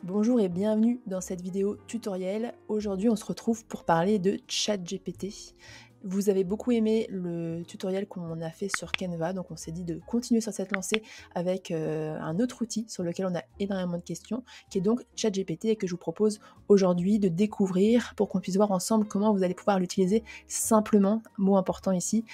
Bonjour et bienvenue dans cette vidéo tutoriel. Aujourd'hui, on se retrouve pour parler de ChatGPT. Vous avez beaucoup aimé le tutoriel qu'on a fait sur Canva, donc on s'est dit de continuer sur cette lancée avec un autre outil sur lequel on a énormément de questions, qui est donc ChatGPT et que je vous propose aujourd'hui de découvrir pour qu'on puisse voir ensemble comment vous allez pouvoir l'utiliser simplement, mot important ici,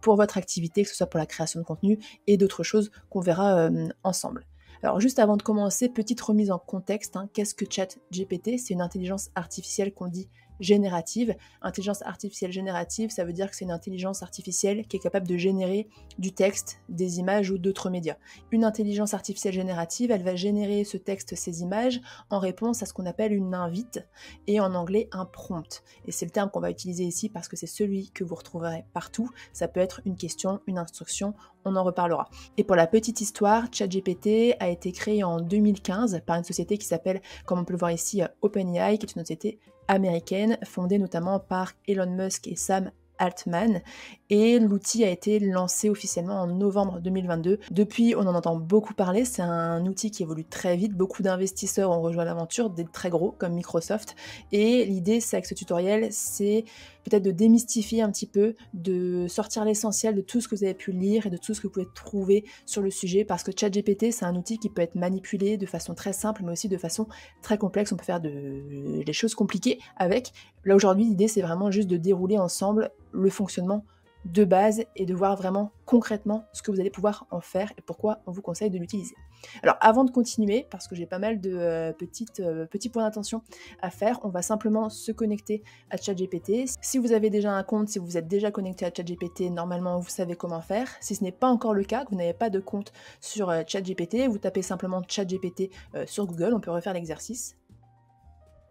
pour votre activité, que ce soit pour la création de contenu et d'autres choses qu'on verra ensemble. Alors juste avant de commencer, petite remise en contexte, qu'est-ce que ChatGPT? C'est une intelligence artificielle qu'on dit générative. Intelligence artificielle générative, ça veut dire que c'est une intelligence artificielle qui est capable de générer du texte, des images ou d'autres médias. Une intelligence artificielle générative, elle va générer ce texte, ces images, en réponse à ce qu'on appelle une invite, et en anglais un prompt. Et c'est le terme qu'on va utiliser ici parce que c'est celui que vous retrouverez partout. Ça peut être une question, une instruction, on en reparlera. Et pour la petite histoire, ChatGPT a été créé en 2015 par une société qui s'appelle, comme on peut le voir ici, OpenAI, qui est une société américaine fondée notamment par Elon Musk et Sam Altman, et l'outil a été lancé officiellement en novembre 2022. Depuis, on en entend beaucoup parler, c'est un outil qui évolue très vite, beaucoup d'investisseurs ont rejoint l'aventure, des très gros comme Microsoft, et l'idée c'est avec ce tutoriel, c'est peut-être de démystifier un petit peu, de sortir l'essentiel de tout ce que vous avez pu lire et de tout ce que vous pouvez trouver sur le sujet, parce que ChatGPT c'est un outil qui peut être manipulé de façon très simple, mais aussi de façon très complexe, on peut faire des choses compliquées avec. Là aujourd'hui, l'idée c'est vraiment juste de dérouler ensemble le fonctionnement de base et de voir vraiment concrètement ce que vous allez pouvoir en faire et pourquoi on vous conseille de l'utiliser. Alors avant de continuer, parce que j'ai pas mal de petits points d'attention à faire, on va simplement se connecter à ChatGPT. Si vous avez déjà un compte, si vous êtes déjà connecté à ChatGPT, normalement vous savez comment faire. Si ce n'est pas encore le cas, que vous n'avez pas de compte sur ChatGPT, vous tapez simplement ChatGPT sur Google, on peut refaire l'exercice.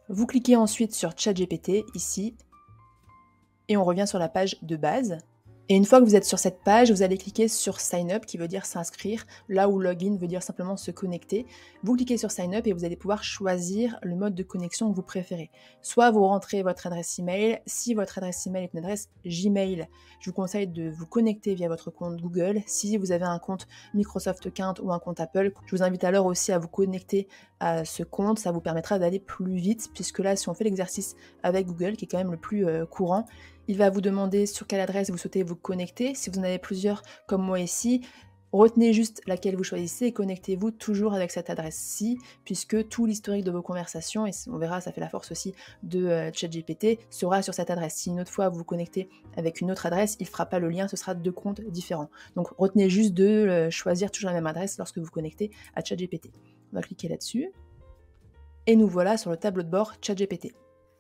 Vous cliquez ensuite sur ChatGPT ici et on revient sur la page de base. Et une fois que vous êtes sur cette page, vous allez cliquer sur Sign Up qui veut dire s'inscrire, là où Login veut dire simplement se connecter. Vous cliquez sur Sign Up et vous allez pouvoir choisir le mode de connexion que vous préférez. Soit vous rentrez votre adresse email, si votre adresse email est une adresse Gmail, je vous conseille de vous connecter via votre compte Google. Si vous avez un compte Microsoft Account ou un compte Apple, je vous invite alors aussi à vous connecter à ce compte, ça vous permettra d'aller plus vite, puisque là si on fait l'exercice avec Google, qui est quand même le plus courant, il va vous demander sur quelle adresse vous souhaitez vous connecter. Si vous en avez plusieurs comme moi ici, retenez juste laquelle vous choisissez et connectez-vous toujours avec cette adresse-ci, puisque tout l'historique de vos conversations, et on verra, ça fait la force aussi de ChatGPT, sera sur cette adresse. Si une autre fois vous vous connectez avec une autre adresse, il ne fera pas le lien, ce sera deux comptes différents. Donc retenez juste de choisir toujours la même adresse lorsque vous vous connectez à ChatGPT. On va cliquer là-dessus. Et nous voilà sur le tableau de bord ChatGPT.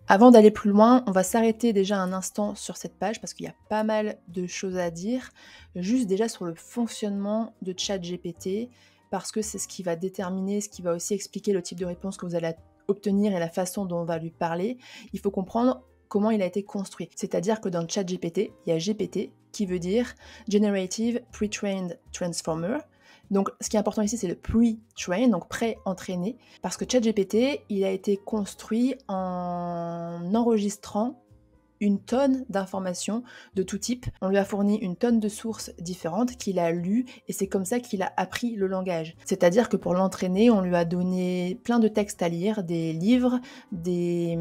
Avant d'aller plus loin, on va s'arrêter déjà un instant sur cette page parce qu'il y a pas mal de choses à dire, juste déjà sur le fonctionnement de ChatGPT, parce que c'est ce qui va déterminer, ce qui va aussi expliquer le type de réponse que vous allez obtenir et la façon dont on va lui parler. Il faut comprendre comment il a été construit. C'est-à-dire que dans ChatGPT, il y a GPT qui veut dire Generative Pre-trained Transformer. Donc ce qui est important ici, c'est le pre-train, donc pré-entraîné, parce que ChatGPT, il a été construit en enregistrant une tonne d'informations de tout type. On lui a fourni une tonne de sources différentes qu'il a lues et c'est comme ça qu'il a appris le langage. C'est-à-dire que pour l'entraîner, on lui a donné plein de textes à lire, des livres, des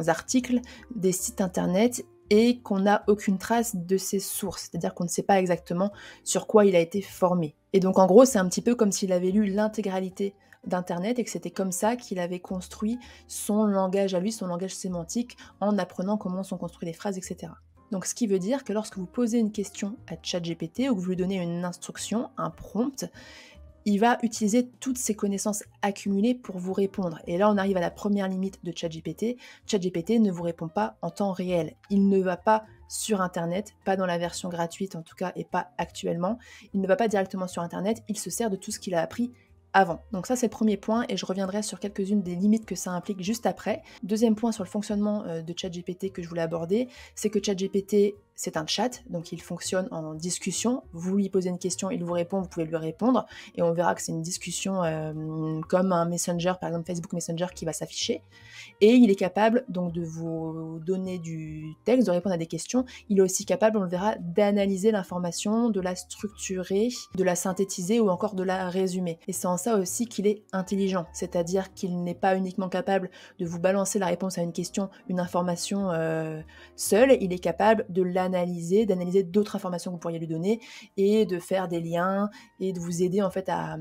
articles, des sites internet et qu'on n'a aucune trace de ces sources. C'est-à-dire qu'on ne sait pas exactement sur quoi il a été formé. Et donc en gros, c'est un petit peu comme s'il avait lu l'intégralité d'Internet et que c'était comme ça qu'il avait construit son langage à lui, son langage sémantique, en apprenant comment sont construites les phrases, etc. Donc ce qui veut dire que lorsque vous posez une question à ChatGPT ou que vous lui donnez une instruction, un prompt, il va utiliser toutes ses connaissances accumulées pour vous répondre. Et là, on arrive à la première limite de ChatGPT. ChatGPT ne vous répond pas en temps réel. Il ne va pas sur Internet, pas dans la version gratuite en tout cas, et pas actuellement. Il ne va pas directement sur Internet, il se sert de tout ce qu'il a appris avant. Donc ça c'est le premier point et je reviendrai sur quelques-unes des limites que ça implique juste après. Deuxième point sur le fonctionnement de ChatGPT que je voulais aborder, c'est que ChatGPT c'est un chat, donc il fonctionne en discussion. Vous lui posez une question, il vous répond, vous pouvez lui répondre, et on verra que c'est une discussion comme un Messenger, par exemple Facebook Messenger, qui va s'afficher. Et il est capable donc de vous donner du texte, de répondre à des questions. Il est aussi capable, on le verra, d'analyser l'information, de la structurer, de la synthétiser ou encore de la résumer. Et c'est en ça aussi qu'il est intelligent, c'est-à-dire qu'il n'est pas uniquement capable de vous balancer la réponse à une question, une information seul, il est capable de l'analyser, d'analyser d'autres informations que vous pourriez lui donner et de faire des liens et de vous aider en fait à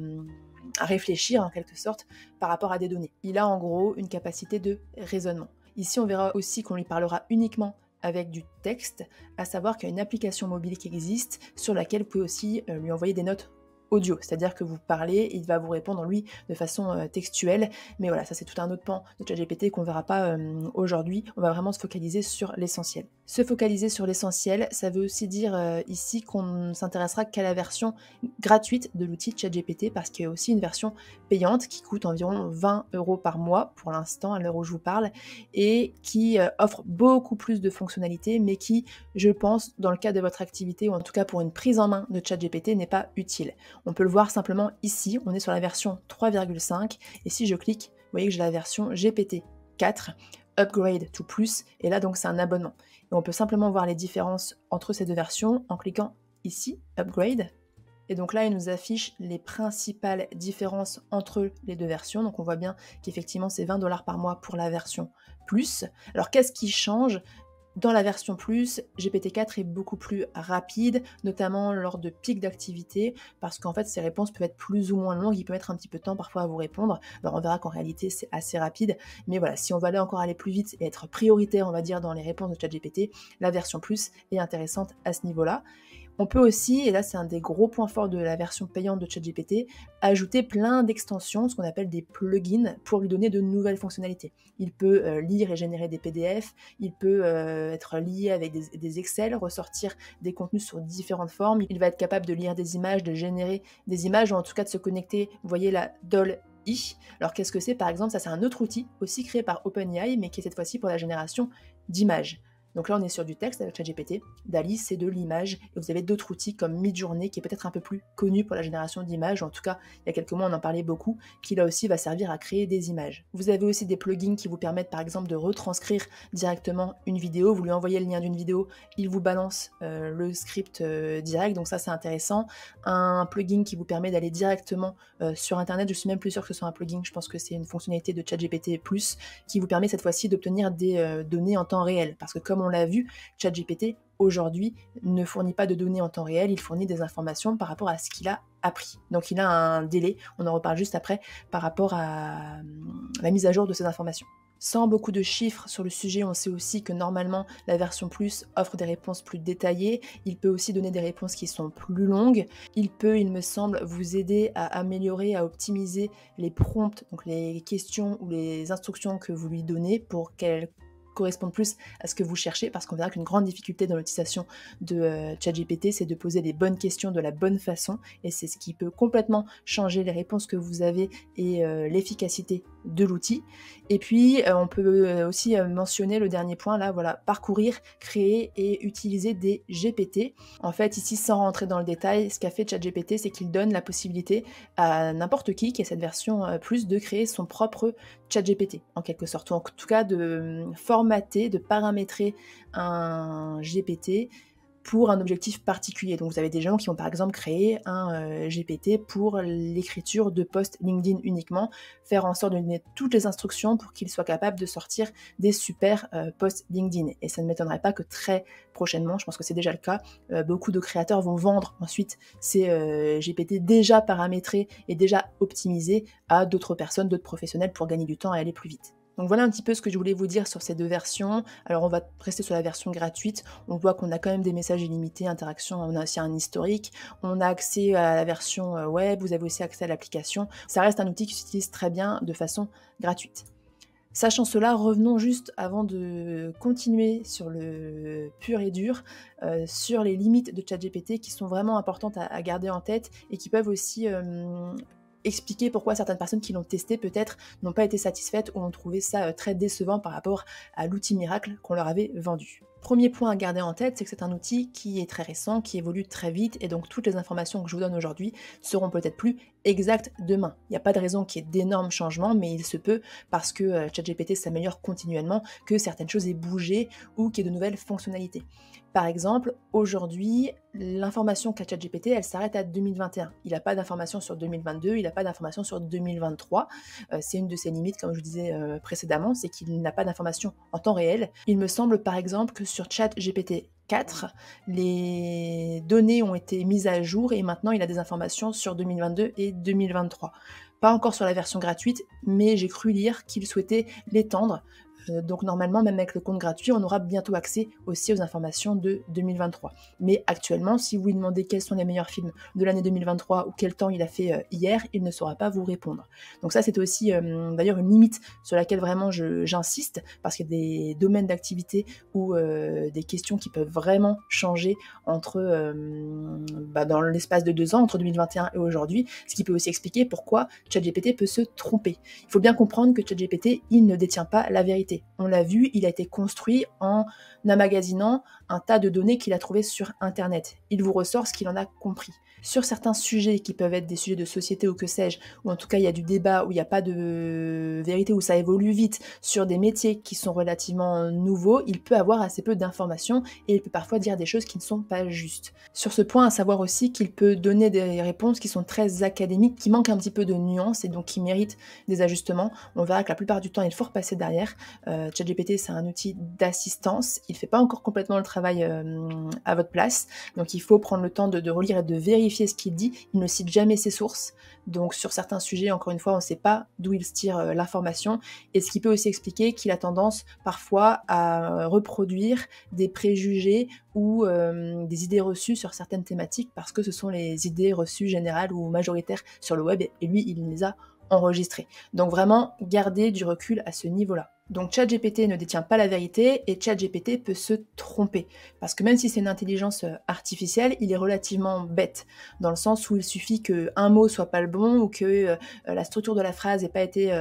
réfléchir en quelque sorte par rapport à des données. Il a en gros une capacité de raisonnement. Ici, on verra aussi qu'on lui parlera uniquement avec du texte, à savoir qu'il y a une application mobile qui existe sur laquelle vous pouvez aussi lui envoyer des notes audio, c'est-à-dire que vous parlez, il va vous répondre lui de façon textuelle, mais voilà, ça c'est tout un autre pan de ChatGPT qu'on verra pas aujourd'hui, on va vraiment se focaliser sur l'essentiel. Se focaliser sur l'essentiel, ça veut aussi dire ici qu'on ne s'intéressera qu'à la version gratuite de l'outil ChatGPT, parce qu'il y a aussi une version payante qui coûte environ 20 € par mois pour l'instant, à l'heure où je vous parle, et qui offre beaucoup plus de fonctionnalités, mais qui, je pense, dans le cadre de votre activité, ou en tout cas pour une prise en main de ChatGPT, n'est pas utile. On peut le voir simplement ici, on est sur la version 3,5 et si je clique, vous voyez que j'ai la version GPT-4, Upgrade to Plus, et là donc c'est un abonnement. Et on peut simplement voir les différences entre ces deux versions en cliquant ici, Upgrade. Et donc là, il nous affiche les principales différences entre les deux versions. Donc on voit bien qu'effectivement c'est 20 $ par mois pour la version Plus. Alors qu'est-ce qui change ? Dans la version Plus, GPT-4 est beaucoup plus rapide, notamment lors de pics d'activité, parce qu'en fait, ses réponses peuvent être plus ou moins longues, il peut mettre un petit peu de temps parfois à vous répondre. Alors on verra qu'en réalité, c'est assez rapide, mais voilà, si on va encore aller plus vite et être prioritaire, on va dire, dans les réponses de ChatGPT, la version Plus est intéressante à ce niveau-là. On peut aussi, et là c'est un des gros points forts de la version payante de ChatGPT, ajouter plein d'extensions, ce qu'on appelle des plugins, pour lui donner de nouvelles fonctionnalités. Il peut lire et générer des PDF, il peut être lié avec des Excel, ressortir des contenus sur différentes formes, il va être capable de lire des images, de générer des images, ou en tout cas de se connecter, vous voyez la DALL-E. Alors qu'est-ce que c'est par exemple ? Ça c'est un autre outil, aussi créé par OpenAI, mais qui est cette fois-ci pour la génération d'images. Donc là, on est sur du texte avec ChatGPT. DALL-E, c'est de l'image. Et vous avez d'autres outils comme Midjourney, qui est peut-être un peu plus connu pour la génération d'images. En tout cas, il y a quelques mois, on en parlait beaucoup, qui là aussi va servir à créer des images. Vous avez aussi des plugins qui vous permettent, par exemple, de retranscrire directement une vidéo. Vous lui envoyez le lien d'une vidéo, il vous balance le script direct. Donc ça, c'est intéressant. Un plugin qui vous permet d'aller directement sur Internet. Je suis même plus sûre que ce soit un plugin. Je pense que c'est une fonctionnalité de ChatGPT+, qui vous permet cette fois-ci d'obtenir des données en temps réel. Parce que comme on l'a vu, ChatGPT aujourd'hui ne fournit pas de données en temps réel, il fournit des informations par rapport à ce qu'il a appris. Donc il a un délai, on en reparle juste après, par rapport à la mise à jour de ces informations. Sans beaucoup de chiffres sur le sujet, on sait aussi que normalement la version Plus offre des réponses plus détaillées, il peut aussi donner des réponses qui sont plus longues, il peut, il me semble, vous aider à améliorer, à optimiser les prompts, donc les questions ou les instructions que vous lui donnez pour qu'elles correspondent plus à ce que vous cherchez, parce qu'on verra qu'une grande difficulté dans l'utilisation de ChatGPT, c'est de poser les bonnes questions de la bonne façon, et c'est ce qui peut complètement changer les réponses que vous avez et l'efficacité de l'outil. Et puis on peut aussi mentionner le dernier point là, voilà, parcourir, créer et utiliser des GPT. En fait ici, sans rentrer dans le détail, ce qu'a fait ChatGPT, c'est qu'il donne la possibilité à n'importe qui a cette version plus de créer son propre ChatGPT en quelque sorte, ou en tout cas de formater, de paramétrer un GPT pour un objectif particulier. Donc vous avez des gens qui ont par exemple créé un GPT pour l'écriture de posts LinkedIn uniquement, faire en sorte de donner toutes les instructions pour qu'il soit capable de sortir des super posts LinkedIn. Et ça ne m'étonnerait pas que très prochainement, je pense que c'est déjà le cas, beaucoup de créateurs vont vendre ensuite ces GPT déjà paramétrés et déjà optimisés à d'autres personnes, d'autres professionnels pour gagner du temps et aller plus vite. Donc voilà un petit peu ce que je voulais vous dire sur ces deux versions. Alors on va rester sur la version gratuite, on voit qu'on a quand même des messages illimités, interactions, on a aussi un historique, on a accès à la version web, vous avez aussi accès à l'application. Ça reste un outil qui s'utilise très bien de façon gratuite. Sachant cela, revenons juste avant de continuer sur le pur et dur, sur les limites de ChatGPT qui sont vraiment importantes à garder en tête et qui peuvent aussi expliquer pourquoi certaines personnes qui l'ont testé peut-être n'ont pas été satisfaites ou ont trouvé ça très décevant par rapport à l'outil miracle qu'on leur avait vendu. Premier point à garder en tête, c'est que c'est un outil qui est très récent, qui évolue très vite, et donc toutes les informations que je vous donne aujourd'hui seront peut-être plus exactes demain. Il n'y a pas de raison qu'il y ait d'énormes changements, mais il se peut, parce que ChatGPT s'améliore continuellement, que certaines choses aient bougé ou qu'il y ait de nouvelles fonctionnalités. Par exemple, aujourd'hui, l'information qu'a ChatGPT, elle s'arrête à 2021. Il n'a pas d'informations sur 2022, il n'a pas d'informations sur 2023. C'est une de ses limites, comme je vous disais précédemment, c'est qu'il n'a pas d'informations en temps réel. Il me semble par exemple que sur ChatGPT 4, les données ont été mises à jour et maintenant il a des informations sur 2022 et 2023. Pas encore sur la version gratuite, mais j'ai cru lire qu'il souhaitait l'étendre. Donc normalement, même avec le compte gratuit, on aura bientôt accès aussi aux informations de 2023. Mais actuellement, si vous lui demandez quels sont les meilleurs films de l'année 2023 ou quel temps il a fait hier, il ne saura pas vous répondre. Donc ça, c'est aussi d'ailleurs une limite sur laquelle vraiment j'insiste, parce qu'il y a des domaines d'activité ou des questions qui peuvent vraiment changer dans l'espace de 2 ans, entre 2021 et aujourd'hui, ce qui peut aussi expliquer pourquoi ChatGPT peut se tromper. Il faut bien comprendre que ChatGPT, il ne détient pas la vérité. On l'a vu, il a été construit en emmagasinant un tas de données qu'il a trouvées sur Internet. Il vous ressort ce qu'il en a compris. Sur certains sujets qui peuvent être des sujets de société ou que sais-je, ou en tout cas il y a du débat, où il n'y a pas de vérité, où ça évolue vite, sur des métiers qui sont relativement nouveaux, il peut avoir assez peu d'informations et il peut parfois dire des choses qui ne sont pas justes. Sur ce point, à savoir aussi qu'il peut donner des réponses qui sont très académiques, qui manquent un petit peu de nuances et donc qui méritent des ajustements. On verra que la plupart du temps, il faut repasser derrière. ChatGPT, c'est un outil d'assistance. Il ne fait pas encore complètement le travail à votre place. Donc il faut prendre le temps de relire et de vérifier ce qu'il dit. Il ne cite jamais ses sources. Donc sur certains sujets, encore une fois, on ne sait pas d'où il se tire l'information. Et ce qui peut aussi expliquer qu'il a tendance parfois à reproduire des préjugés ou des idées reçues sur certaines thématiques, parce que ce sont les idées reçues générales ou majoritaires sur le web, et lui, il les a enregistrées. Donc vraiment, gardez du recul à ce niveau-là. Donc ChatGPT ne détient pas la vérité et ChatGPT peut se tromper. Parce que même si c'est une intelligence artificielle, il est relativement bête. Dans le sens où il suffit qu'un mot soit pas le bon, ou que la structure de la phrase n'ait pas été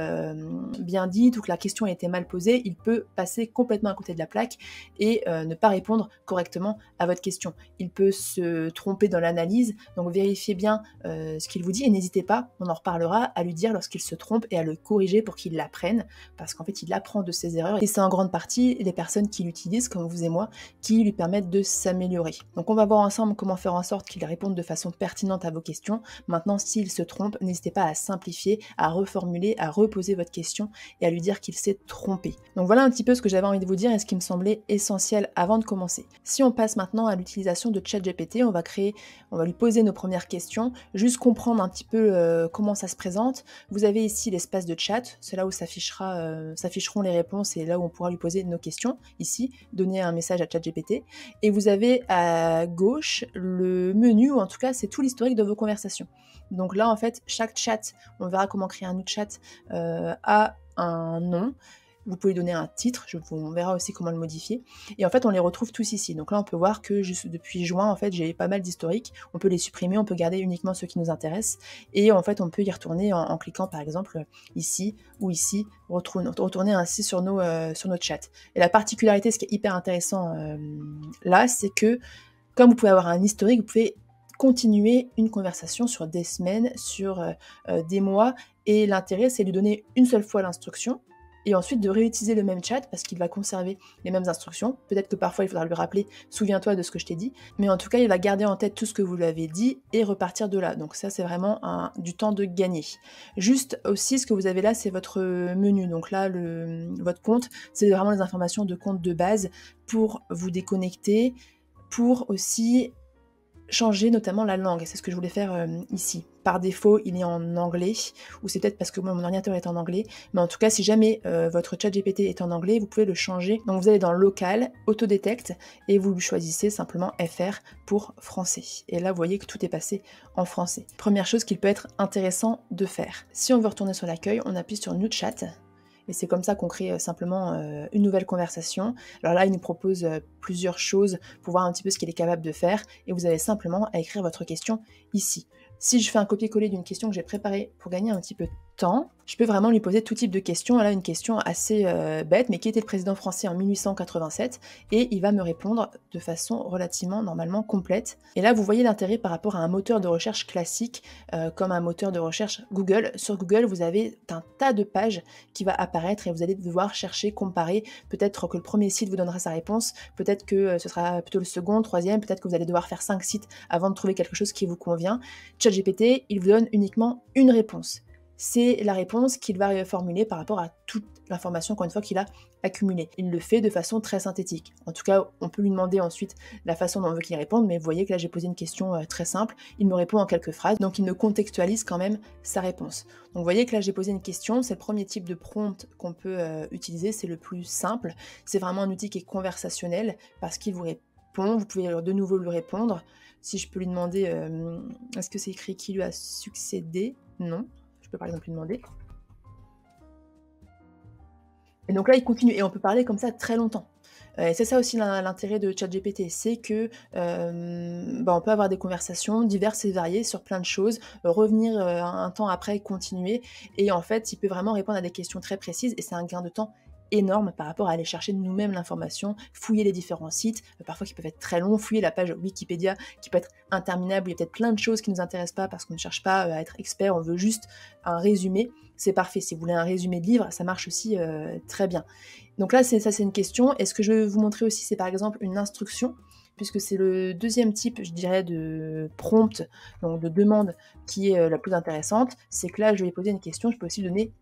bien dite, ou que la question ait été mal posée, il peut passer complètement à côté de la plaque et ne pas répondre correctement à votre question. Il peut se tromper dans l'analyse, donc vérifiez bien ce qu'il vous dit et n'hésitez pas, on en reparlera, à lui dire lorsqu'il se trompe et à le corriger pour qu'il l'apprenne, parce qu'en fait il apprend de ses erreurs et c'est en grande partie les personnes qui l'utilisent, comme vous et moi, qui lui permettent de s'améliorer. Donc on va voir ensemble comment faire en sorte qu'il réponde de façon pertinente à vos questions. Maintenant, s'il se trompe, n'hésitez pas à simplifier, à reformuler, à reposer votre question et à lui dire qu'il s'est trompé. Donc voilà un petit peu ce que j'avais envie de vous dire et ce qui me semblait essentiel avant de commencer. Si on passe maintenant à l'utilisation de ChatGPT, on va lui poser nos premières questions, juste comprendre un petit peu comment ça se présente. Vous avez ici l'espace de chat, c'est là où s'afficheront les réponses et là où on pourra lui poser nos questions, ici, donner un message à ChatGPT. Et vous avez à gauche le menu, ou en tout cas c'est tout l'historique de vos conversations. Donc là en fait, chaque chat, on verra comment créer un nouveau chat, a un nom. Vous pouvez donner un titre, on verra aussi comment le modifier. Et en fait, on les retrouve tous ici. Donc là, on peut voir que depuis juin, en fait, j'ai pas mal d'historiques. On peut les supprimer, on peut garder uniquement ceux qui nous intéressent. Et en fait, on peut y retourner en cliquant, par exemple, ici ou ici, retourner ainsi sur nos chats. Et la particularité, ce qui est hyper intéressant là, c'est que comme vous pouvez avoir un historique, vous pouvez continuer une conversation sur des semaines, sur des mois. Et l'intérêt, c'est de lui donner une seule fois l'instruction, et ensuite de réutiliser le même chat parce qu'il va conserver les mêmes instructions. Peut-être que parfois il faudra lui rappeler « souviens-toi de ce que je t'ai dit », mais en tout cas il va garder en tête tout ce que vous lui avez dit et repartir de là. Donc ça c'est vraiment du temps de gagner. Juste aussi ce que vous avez là, c'est votre menu. Donc là votre compte, c'est vraiment les informations de compte de base pour vous déconnecter, pour aussi changer notamment la langue, c'est ce que je voulais faire ici. Par défaut, il est en anglais, ou c'est peut-être parce que moi, mon ordinateur est en anglais, mais en tout cas, si jamais votre ChatGPT est en anglais, vous pouvez le changer. Donc vous allez dans Local, Autodetect, et vous choisissez simplement FR pour français. Et là, vous voyez que tout est passé en français. Première chose qu'il peut être intéressant de faire. Si on veut retourner sur l'accueil, on appuie sur New Chat, et c'est comme ça qu'on crée simplement une nouvelle conversation. Alors là, il nous propose plusieurs choses pour voir un petit peu ce qu'il est capable de faire, et vous avez simplement à écrire votre question ici. Si je fais un copier-coller d'une question que j'ai préparée pour gagner un petit peu de temps, je peux vraiment lui poser tout type de questions. Là, une question assez bête, mais qui était le président français en 1887? Et il va me répondre de façon relativement, normalement, complète. Et là, vous voyez l'intérêt par rapport à un moteur de recherche classique, comme un moteur de recherche Google. Sur Google, vous avez un tas de pages qui va apparaître et vous allez devoir chercher, comparer. Peut-être que le premier site vous donnera sa réponse, peut-être que ce sera plutôt le second, troisième, peut-être que vous allez devoir faire 5 sites avant de trouver quelque chose qui vous convient. ChatGPT, il vous donne uniquement une réponse. C'est la réponse qu'il va formuler par rapport à toute l'information, encore une fois, qu'il a accumulée. Il le fait de façon très synthétique. En tout cas, on peut lui demander ensuite la façon dont on veut qu'il réponde, mais vous voyez que là, j'ai posé une question très simple. Il me répond en quelques phrases, donc il me contextualise quand même sa réponse. Donc vous voyez que là, j'ai posé une question. C'est le premier type de prompt qu'on peut utiliser. C'est le plus simple. C'est vraiment un outil qui est conversationnel parce qu'il vous répond. Vous pouvez de nouveau lui répondre. Si je peux lui demander, est-ce que c'est écrit qui lui a succédé? Non. Je peux par exemple lui demander. Et donc là, il continue. Et on peut parler comme ça très longtemps. Et c'est ça aussi l'intérêt de ChatGPT, c'est que on peut avoir des conversations diverses et variées sur plein de choses, revenir un temps après, continuer. Et en fait, il peut vraiment répondre à des questions très précises et c'est un gain de temps énorme par rapport à aller chercher nous-mêmes l'information, fouiller les différents sites, parfois qui peuvent être très longs, fouiller la page Wikipédia qui peut être interminable, il y a peut-être plein de choses qui ne nous intéressent pas parce qu'on ne cherche pas à être expert, on veut juste un résumé, c'est parfait. Si vous voulez un résumé de livre, ça marche aussi très bien. Donc là, c'est une question. Et ce que je vais vous montrer aussi, c'est par exemple une instruction, puisque c'est le deuxième type, je dirais, de prompt, donc de demande, qui est la plus intéressante. C'est que là, je vais poser une question, je peux aussi donner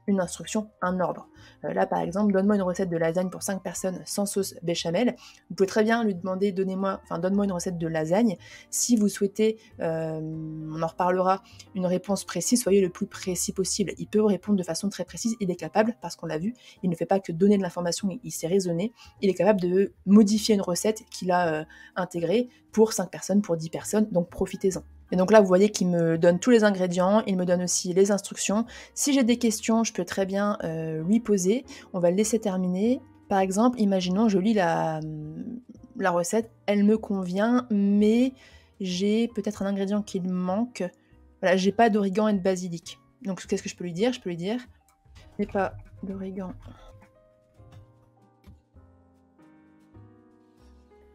une instruction, un ordre. Là, par exemple, donne-moi une recette de lasagne pour 5 personnes sans sauce béchamel. Vous pouvez très bien lui demander, donne-moi une recette de lasagne. Si vous souhaitez, on en reparlera, une réponse précise, soyez le plus précis possible. Il peut répondre de façon très précise, il est capable, parce qu'on l'a vu, il ne fait pas que donner de l'information, il sait raisonner, il est capable de modifier une recette qu'il a intégrée pour 5 personnes, pour 10 personnes, donc profitez-en. Et donc là, vous voyez qu'il me donne tous les ingrédients, il me donne aussi les instructions. Si j'ai des questions, je peux très bien lui poser. On va le laisser terminer. Par exemple, imaginons, je lis la recette, elle me convient, mais j'ai peut-être un ingrédient qui me manque. Voilà, j'ai pas d'origan et de basilic. Donc qu'est-ce que je peux lui dire? Je peux lui dire, j'ai pas d'origan.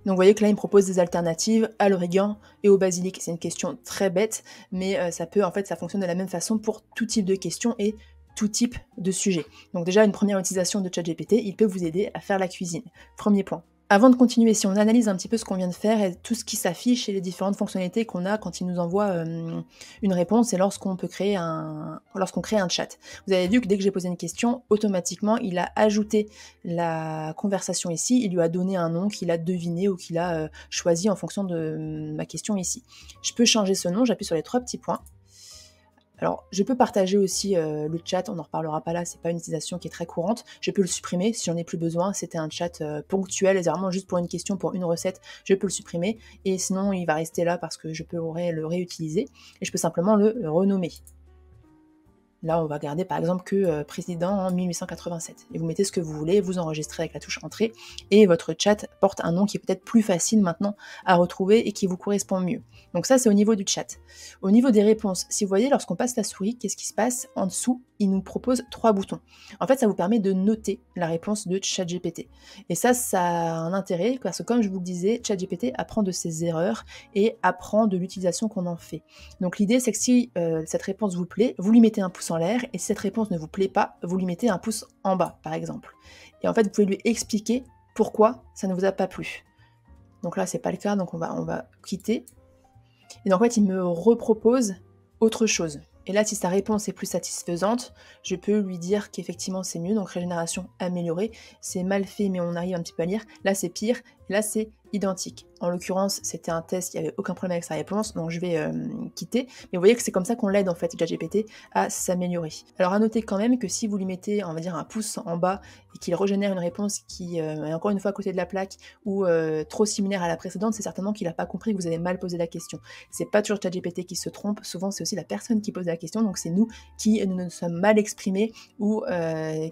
Donc vous voyez que là, il me propose des alternatives à l'origan et au basilic. C'est une question très bête, mais ça fonctionne de la même façon pour tout type de questions et tout type de sujet. Donc déjà, une première utilisation de ChatGPT, il peut vous aider à faire la cuisine. Premier point. Avant de continuer, si on analyse un petit peu ce qu'on vient de faire et tout ce qui s'affiche et les différentes fonctionnalités qu'on a quand il nous envoie une réponse, c'est lorsqu'on crée un chat. Vous avez vu que dès que j'ai posé une question, automatiquement, il a ajouté la conversation ici, il lui a donné un nom qu'il a deviné ou qu'il a choisi en fonction de ma question ici. Je peux changer ce nom, j'appuie sur les 3 petits points. Alors, je peux partager aussi le chat, on n'en reparlera pas là, c'est pas une utilisation qui est très courante. Je peux le supprimer si j'en ai plus besoin, c'était un chat ponctuel, et c'est vraiment juste pour une question, pour une recette, je peux le supprimer. Et sinon, il va rester là parce que je pourrais le réutiliser, et je peux simplement le renommer. Là, on va garder par exemple que président en 1887. Et vous mettez ce que vous voulez, vous enregistrez avec la touche entrée, et votre chat porte un nom qui est peut-être plus facile maintenant à retrouver et qui vous correspond mieux. Donc ça, c'est au niveau du chat. Au niveau des réponses, si vous voyez, lorsqu'on passe la souris, qu'est-ce qui se passe? En dessous, il nous propose 3 boutons. En fait, ça vous permet de noter la réponse de ChatGPT. Et ça a un intérêt, parce que comme je vous le disais, ChatGPT apprend de ses erreurs et apprend de l'utilisation qu'on en fait. Donc l'idée, c'est que si cette réponse vous plaît, vous lui mettez un pouce en l'air, et si cette réponse ne vous plaît pas, vous lui mettez un pouce en bas, par exemple. Et en fait, vous pouvez lui expliquer pourquoi ça ne vous a pas plu. Donc là, c'est pas le cas, donc on va quitter. Et donc en fait, il me repropose autre chose. Et là, si sa réponse est plus satisfaisante, je peux lui dire qu'effectivement c'est mieux, donc régénération améliorée. C'est mal fait, mais on arrive un petit peu à lire. Là, c'est pire, là, c'est identique. En l'occurrence, c'était un test, il n'y avait aucun problème avec sa réponse, donc je vais quitter. Mais vous voyez que c'est comme ça qu'on l'aide en fait, ChatGPT, à s'améliorer. Alors à noter quand même que si vous lui mettez, on va dire, un pouce en bas et qu'il régénère une réponse qui est encore une fois à côté de la plaque ou trop similaire à la précédente, c'est certainement qu'il n'a pas compris que vous avez mal posé la question. C'est pas toujours ChatGPT qui se trompe, souvent c'est aussi la personne qui pose la question, donc c'est nous qui nous sommes mal exprimés ou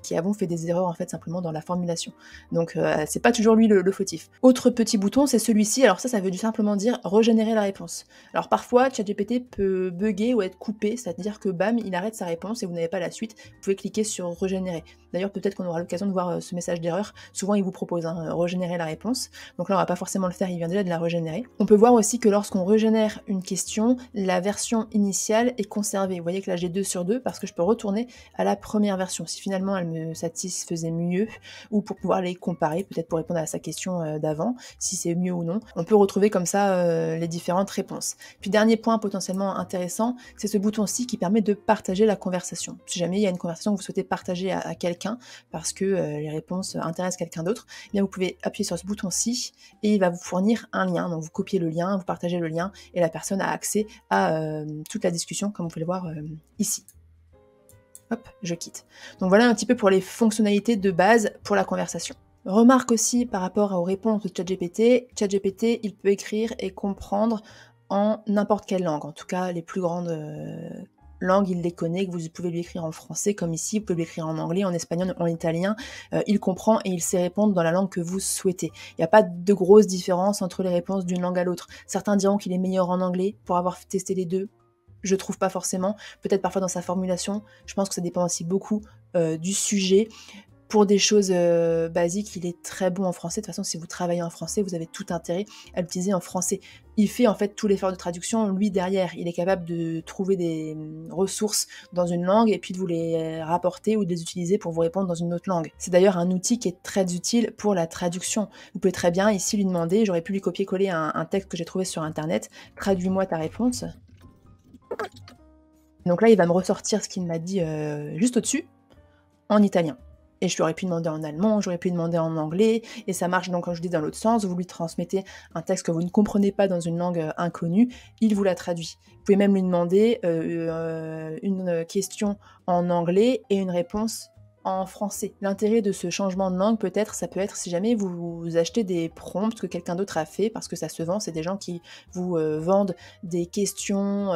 qui avons fait des erreurs en fait simplement dans la formulation. Donc c'est pas toujours lui le fautif. Autre petit bouton, c'est celui-ci. Alors ça veut simplement dire régénérer la réponse. Alors parfois, ChatGPT peut bugger ou être coupé, c'est-à-dire que bam, il arrête sa réponse et vous n'avez pas la suite. Vous pouvez cliquer sur régénérer. D'ailleurs, peut-être qu'on aura l'occasion de voir ce message d'erreur. Souvent, il vous propose régénérer la réponse. Donc là, on va pas forcément le faire, il vient déjà de la régénérer. On peut voir aussi que lorsqu'on régénère une question, la version initiale est conservée. Vous voyez que là, j'ai 2 sur 2 parce que je peux retourner à la première version. Si finalement, elle me satisfaisait mieux, ou pour pouvoir les comparer, peut-être pour répondre à sa question d'avant, si c'est mieux ou non. On peut retrouver comme ça les différentes réponses. Puis dernier point potentiellement intéressant, c'est ce bouton-ci qui permet de partager la conversation. Si jamais il y a une conversation que vous souhaitez partager à quelqu'un, parce que les réponses intéressent quelqu'un d'autre, eh bien vous pouvez appuyer sur ce bouton-ci et il va vous fournir un lien. Donc vous copiez le lien, vous partagez le lien et la personne a accès à toute la discussion, comme vous pouvez le voir ici. Hop, je quitte. Donc voilà un petit peu pour les fonctionnalités de base pour la conversation. Remarque aussi par rapport aux réponses de ChatGPT, ChatGPT il peut écrire et comprendre en n'importe quelle langue, en tout cas les plus grandes langues, il les connaît, que vous pouvez lui écrire en français comme ici, vous pouvez lui écrire en anglais, en espagnol, en italien, il comprend et il sait répondre dans la langue que vous souhaitez. Il n'y a pas de grosse différence entre les réponses d'une langue à l'autre. Certains diront qu'il est meilleur en anglais pour avoir testé les deux. Je trouve pas forcément, peut-être parfois dans sa formulation, je pense que ça dépend aussi beaucoup du sujet. Pour des choses basiques, il est très bon en français. De toute façon, si vous travaillez en français, vous avez tout intérêt à l'utiliser en français. Il fait en fait tout l'effort de traduction, lui derrière. Il est capable de trouver des ressources dans une langue et puis de vous les rapporter ou de les utiliser pour vous répondre dans une autre langue. C'est d'ailleurs un outil qui est très utile pour la traduction. Vous pouvez très bien ici lui demander, j'aurais pu lui copier-coller un texte que j'ai trouvé sur internet, traduis-moi ta réponse. Donc là, il va me ressortir ce qu'il m'a dit juste au-dessus, en italien. Et je lui aurais pu demander en allemand, j'aurais pu demander en anglais, et ça marche donc, comme je dis, dans l'autre sens. Vous lui transmettez un texte que vous ne comprenez pas dans une langue inconnue, il vous la traduit. Vous pouvez même lui demander une question en anglais et une réponse en français. L'intérêt de ce changement de langue, peut-être, ça peut être si jamais vous achetez des prompts que quelqu'un d'autre a fait, parce que ça se vend, c'est des gens qui vous vendent des questions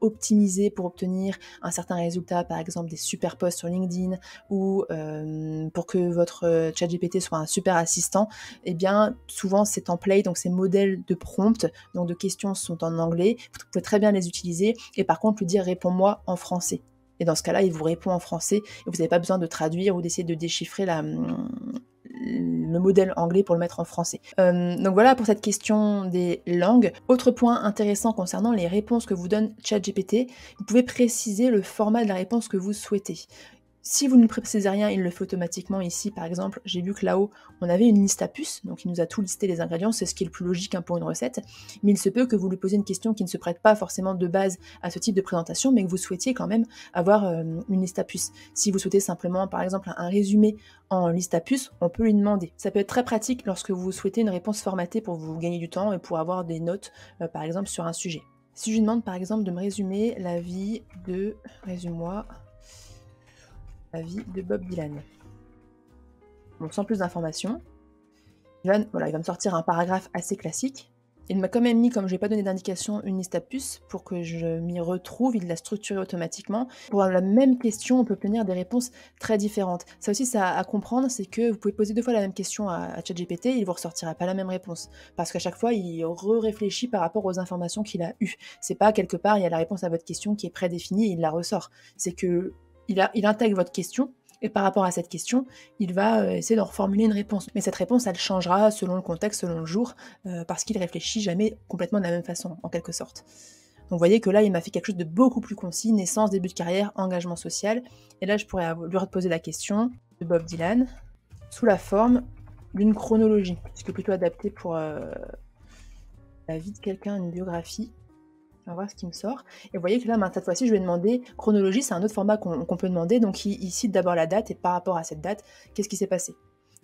optimisées pour obtenir un certain résultat, par exemple des super posts sur LinkedIn, ou pour que votre ChatGPT soit un super assistant, eh bien, souvent ces templates, donc ces modèles de prompts, donc de questions sont en anglais, vous pouvez très bien les utiliser, et par contre lui dire « réponds-moi en français ». Et dans ce cas-là, il vous répond en français et vous n'avez pas besoin de traduire ou d'essayer de déchiffrer le modèle anglais pour le mettre en français. Donc voilà pour cette question des langues. Autre point intéressant concernant les réponses que vous donne ChatGPT, vous pouvez préciser le format de la réponse que vous souhaitez. Si vous ne précisez rien, il le fait automatiquement. Ici, par exemple, j'ai vu que là-haut, on avait une liste à puces, donc il nous a tout listé les ingrédients, c'est ce qui est le plus logique pour une recette, mais il se peut que vous lui posiez une question qui ne se prête pas forcément de base à ce type de présentation, mais que vous souhaitiez quand même avoir une liste à puces. Si vous souhaitez simplement, par exemple, un résumé en liste à puces, on peut lui demander. Ça peut être très pratique lorsque vous souhaitez une réponse formatée pour vous gagner du temps et pour avoir des notes, par exemple, sur un sujet. Si je lui demande, par exemple, de me résumer la vie de... Résume-moi... la vie de Bob Dylan. Donc sans plus d'informations, il va me sortir un paragraphe assez classique. Il m'a quand même mis, comme je n'ai pas donné d'indication, une liste à puces pour que je m'y retrouve, il l'a structuré automatiquement. Pour la même question, on peut obtenir des réponses très différentes. Ça aussi, ça à comprendre, c'est que vous pouvez poser 2 fois la même question à ChatGPT, il ne vous ressortira pas la même réponse. Parce qu'à chaque fois, il réfléchit par rapport aux informations qu'il a eues. C'est pas quelque part, il y a la réponse à votre question qui est prédéfinie et il la ressort. C'est que il intègre votre question, et par rapport à cette question, il va essayer de reformuler une réponse. Mais cette réponse, elle changera selon le contexte, selon le jour, parce qu'il réfléchit jamais complètement de la même façon, en quelque sorte. Donc vous voyez que là, il m'a fait quelque chose de beaucoup plus concis, naissance, début de carrière, engagement social, et là, je pourrais lui reposer la question de Bob Dylan, sous la forme d'une chronologie, ce qui est plutôt adapté pour la vie de quelqu'un, une biographie. On va voir ce qui me sort. Et vous voyez que là, cette fois-ci, je vais demander chronologie, c'est un autre format qu'on peut demander. Donc il cite d'abord la date et par rapport à cette date, qu'est-ce qui s'est passé.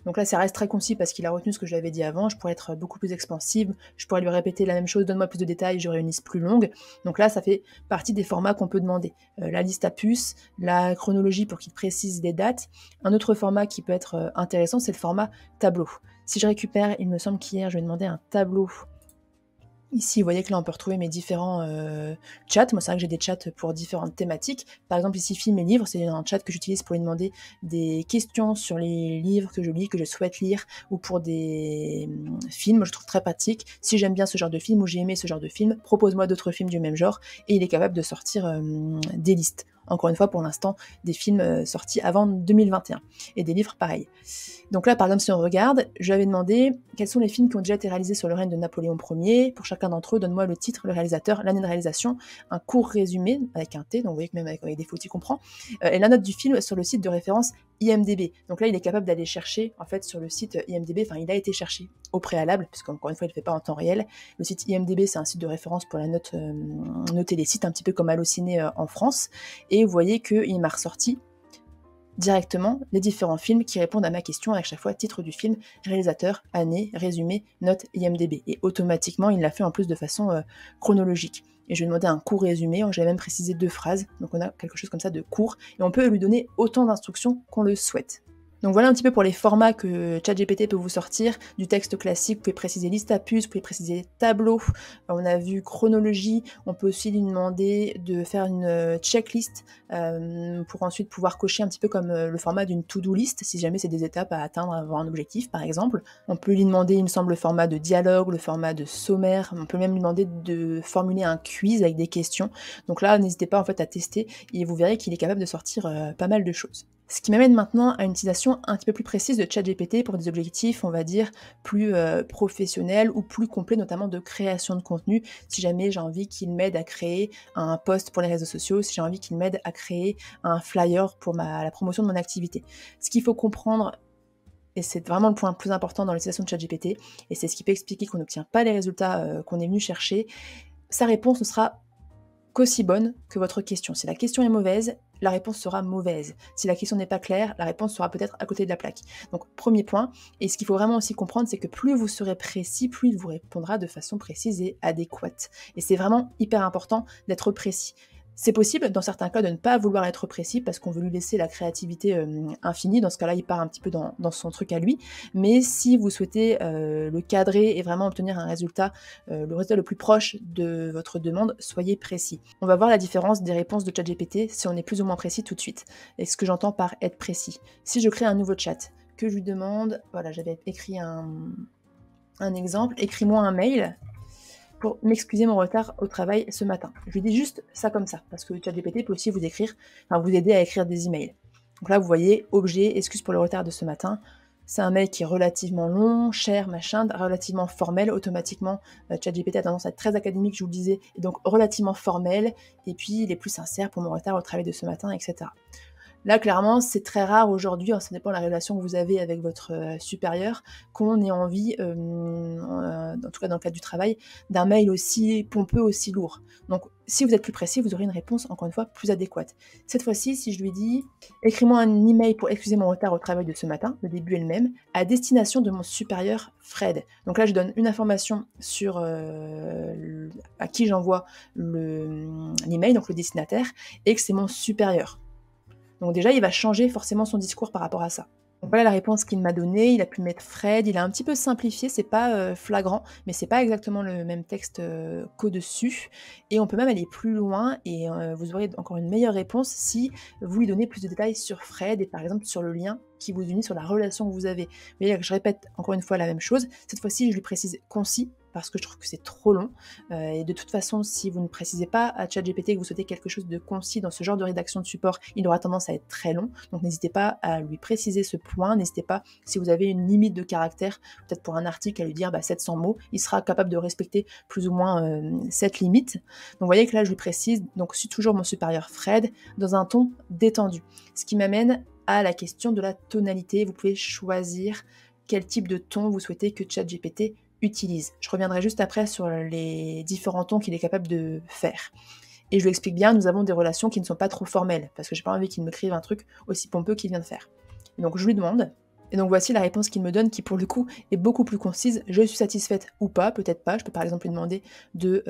Donc là, ça reste très concis parce qu'il a retenu ce que je lui avais dit avant. Je pourrais être beaucoup plus expansive, je pourrais lui répéter la même chose, donne-moi plus de détails, j'aurai une liste plus longue. Donc là, ça fait partie des formats qu'on peut demander. La liste à puces, la chronologie pour qu'il précise les dates. Un autre format qui peut être intéressant, c'est le format tableau. Si je récupère, il me semble qu'hier, je vais demander un tableau Ici, vous voyez que là, on peut retrouver mes différents chats. Moi, c'est vrai que j'ai des chats pour différentes thématiques. Par exemple, ici, films et livres, c'est un chat que j'utilise pour lui demander des questions sur les livres que je lis, que je souhaite lire, ou pour des films. Je trouve très pratique. Si j'aime bien ce genre de film ou j'ai aimé ce genre de film, propose-moi d'autres films du même genre, et il est capable de sortir des listes. Encore une fois, pour l'instant, des films sortis avant 2021. Et des livres pareils. Donc là, par exemple, si on regarde, je lui avais demandé quels sont les films qui ont déjà été réalisés sur le règne de Napoléon Ier. Pour chacun d'entre eux, donne-moi le titre, le réalisateur, l'année de réalisation, un court résumé, avec un T, donc vous voyez que même avec des fautes, il comprend, et la note du film sur le site de référence IMDb. Donc là, il est capable d'aller chercher, en fait, sur le site IMDb, enfin, il a été cherché au préalable, puisqu'encore une fois, il ne le fait pas en temps réel. Le site IMDb, c'est un site de référence pour la note, noter les sites, un petit peu comme Allociné en France, et vous voyez qu'il m'a ressorti directement les différents films qui répondent à ma question avec chaque fois titre du film, réalisateur, année, résumé, note IMDb. Et automatiquement, il l'a fait en plus de façon chronologique. Et je lui ai demandé un court résumé, j'avais même précisé 2 phrases, donc on a quelque chose comme ça de court, et on peut lui donner autant d'instructions qu'on le souhaite. Donc voilà un petit peu pour les formats que ChatGPT peut vous sortir. Du texte classique, vous pouvez préciser liste à puces, vous pouvez préciser tableau, on a vu chronologie, on peut aussi lui demander de faire une checklist pour ensuite pouvoir cocher un petit peu comme le format d'une to-do list, si jamais c'est des étapes à atteindre avant un objectif par exemple. On peut lui demander, il me semble, le format de dialogue, le format de sommaire, on peut même lui demander de formuler un quiz avec des questions. Donc là, n'hésitez pas en fait à tester et vous verrez qu'il est capable de sortir pas mal de choses. Ce qui m'amène maintenant à une utilisation un petit peu plus précise de ChatGPT pour des objectifs, on va dire, plus professionnels ou plus complets, notamment de création de contenu. Si jamais j'ai envie qu'il m'aide à créer un post pour les réseaux sociaux, si j'ai envie qu'il m'aide à créer un flyer pour la promotion de mon activité. Ce qu'il faut comprendre, et c'est vraiment le point le plus important dans l'utilisation de ChatGPT, et c'est ce qui peut expliquer qu'on n'obtient pas les résultats qu'on est venu chercher, sa réponse ne sera qu'aussi bonne que votre question. Si la question est mauvaise, la réponse sera mauvaise. Si la question n'est pas claire, la réponse sera peut-être à côté de la plaque. Donc, premier point. Et ce qu'il faut vraiment aussi comprendre, c'est que plus vous serez précis, plus il vous répondra de façon précise et adéquate. Et c'est vraiment hyper important d'être précis. C'est possible, dans certains cas, de ne pas vouloir être précis parce qu'on veut lui laisser la créativité infinie. Dans ce cas-là, il part un petit peu dans son truc à lui. Mais si vous souhaitez le cadrer et vraiment obtenir un résultat, le résultat le plus proche de votre demande, soyez précis. On va voir la différence des réponses de ChatGPT si on est plus ou moins précis tout de suite. Et ce que j'entends par être précis. Si je crée un nouveau chat, que je lui demande, voilà, j'avais écrit un exemple, écris-moi un mail pour m'excuser mon retard au travail ce matin. Je lui dis juste ça comme ça, parce que ChatGPT peut aussi vous aider à écrire des emails. Donc là, vous voyez, objet, excuse pour le retard de ce matin. C'est un mail qui est relativement long, cher, machin, relativement formel. Automatiquement, ChatGPT a tendance à être très académique, je vous le disais, et donc relativement formel, et puis il est plus sincère pour mon retard au travail de ce matin, etc. Là, clairement, c'est très rare aujourd'hui, ça dépend de la relation que vous avez avec votre supérieur, qu'on ait envie, en tout cas dans le cadre du travail, d'un mail aussi pompeux, aussi lourd. Donc, si vous êtes plus précis, vous aurez une réponse, encore une fois, plus adéquate. Cette fois-ci, si je lui dis « Écris-moi un email pour excuser mon retard au travail de ce matin », le début est le même, à destination de mon supérieur Fred. Donc là, je donne une information sur à qui j'envoie l'email, donc le destinataire, et que c'est mon supérieur. Donc déjà, il va changer forcément son discours par rapport à ça. Donc voilà la réponse qu'il m'a donnée, il a pu mettre Fred, il a un petit peu simplifié, c'est pas flagrant, mais c'est pas exactement le même texte qu'au-dessus. Et on peut même aller plus loin et vous aurez encore une meilleure réponse si vous lui donnez plus de détails sur Fred et par exemple sur le lien qui vous unit, sur la relation que vous avez. Vous voyez, je répète encore une fois la même chose, cette fois-ci je lui précise concis, parce que je trouve que c'est trop long. Et de toute façon, si vous ne précisez pas à ChatGPT que vous souhaitez quelque chose de concis dans ce genre de rédaction de support, il aura tendance à être très long. Donc n'hésitez pas à lui préciser ce point. N'hésitez pas, si vous avez une limite de caractère, peut-être pour un article, à lui dire 700 mots. Il sera capable de respecter plus ou moins cette limite. Donc vous voyez que là, je lui précise, donc je suis toujours mon supérieur Fred, dans un ton détendu. Ce qui m'amène à la question de la tonalité. Vous pouvez choisir quel type de ton vous souhaitez que ChatGPT utilise. Je reviendrai juste après sur les différents tons qu'il est capable de faire. Et je lui explique bien, nous avons des relations qui ne sont pas trop formelles, parce que j'ai pas envie qu'il m'écrive un truc aussi pompeux qu'il vient de faire. Et donc je lui demande, et donc voici la réponse qu'il me donne, qui pour le coup est beaucoup plus concise. Je suis satisfaite ou pas, peut-être pas. Je peux par exemple lui demander de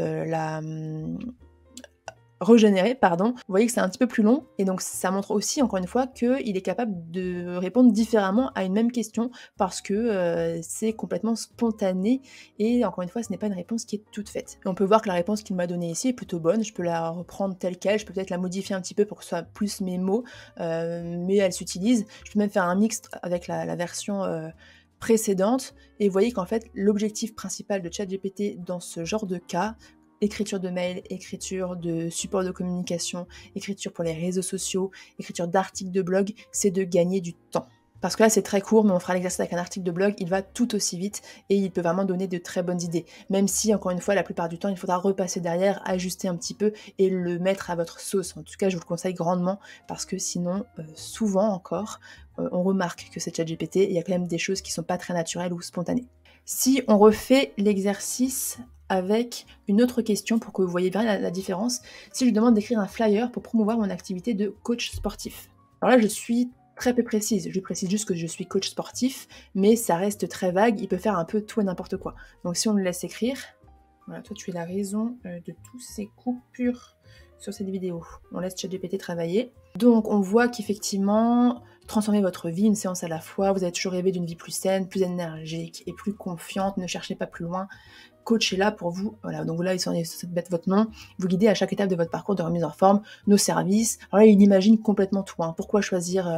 régénérer, pardon, vous voyez que c'est un petit peu plus long et donc ça montre aussi encore une fois qu'il est capable de répondre différemment à une même question parce que, c'est complètement spontané et encore une fois, ce n'est pas une réponse qui est toute faite. Et on peut voir que la réponse qu'il m'a donnée ici est plutôt bonne, je peux la reprendre telle quelle, je peux peut-être la modifier un petit peu pour que ce soit plus mes mots, mais elle s'utilise. Je peux même faire un mix avec la version, précédente et vous voyez qu'en fait, l'objectif principal de ChatGPT dans ce genre de cas, écriture de mail, écriture de support de communication, écriture pour les réseaux sociaux, écriture d'articles de blog, c'est de gagner du temps. Parce que là, c'est très court, mais on fera l'exercice avec un article de blog, il va tout aussi vite et il peut vraiment donner de très bonnes idées. Même si, encore une fois, la plupart du temps, il faudra repasser derrière, ajuster un petit peu et le mettre à votre sauce. En tout cas, je vous le conseille grandement parce que sinon, souvent encore, on remarque que c'est ChatGPT et il y a quand même des choses qui sont pas très naturelles ou spontanées. Si on refait l'exercice avec une autre question pour que vous voyez bien la différence, si je demande d'écrire un flyer pour promouvoir mon activité de coach sportif. Alors là, je suis très peu précise, je précise juste que je suis coach sportif, mais ça reste très vague, il peut faire un peu tout et n'importe quoi. Donc si on le laisse écrire, voilà, toi tu es la raison de toutes ces coupures sur cette vidéo. On laisse ChatGPT travailler. Donc on voit qu'effectivement, transformer votre vie, une séance à la fois, vous avez toujours rêvé d'une vie plus saine, plus énergique et plus confiante, ne cherchez pas plus loin. Coach est là pour vous, voilà, donc là, ils sont mettre votre nom, vous guider à chaque étape de votre parcours de remise en forme, nos services. Alors là, il imagine complètement tout, hein. Pourquoi choisir,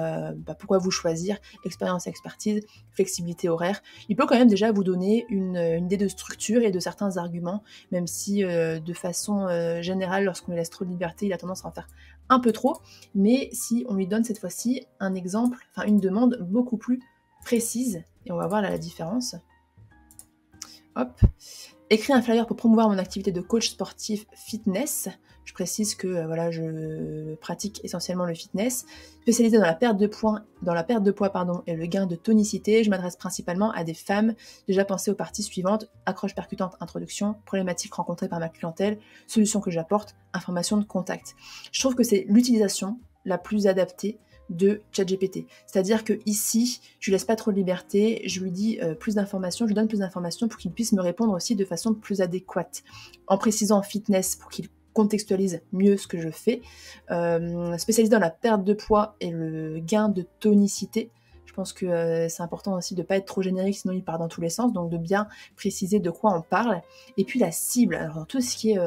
pourquoi vous choisir, expérience, expertise, flexibilité horaire. Il peut quand même déjà vous donner une idée de structure et de certains arguments, même si de façon générale, lorsqu'on lui laisse trop de liberté, il a tendance à en faire un peu trop. Mais si on lui donne cette fois-ci un exemple, enfin une demande beaucoup plus précise, et on va voir là la différence. Hop. Écrire un flyer pour promouvoir mon activité de coach sportif fitness. Je précise que voilà, je pratique essentiellement le fitness. Spécialisée dans la perte de poids, et le gain de tonicité, je m'adresse principalement à des femmes. Déjà pensé aux parties suivantes: accroche percutante, introduction, problématiques rencontrées par ma clientèle, solutions que j'apporte, informations de contact. Je trouve que c'est l'utilisation la plus adaptée de ChatGPT. C'est-à-dire que ici, je lui laisse pas trop de liberté, je lui dis plus d'informations, je lui donne plus d'informations pour qu'il puisse me répondre aussi de façon plus adéquate. En précisant fitness pour qu'il contextualise mieux ce que je fais. Spécialisé dans la perte de poids et le gain de tonicité. Je pense que c'est important aussi de ne pas être trop générique, sinon il part dans tous les sens, donc de bien préciser de quoi on parle. Et puis la cible, alors dans tout ce qui est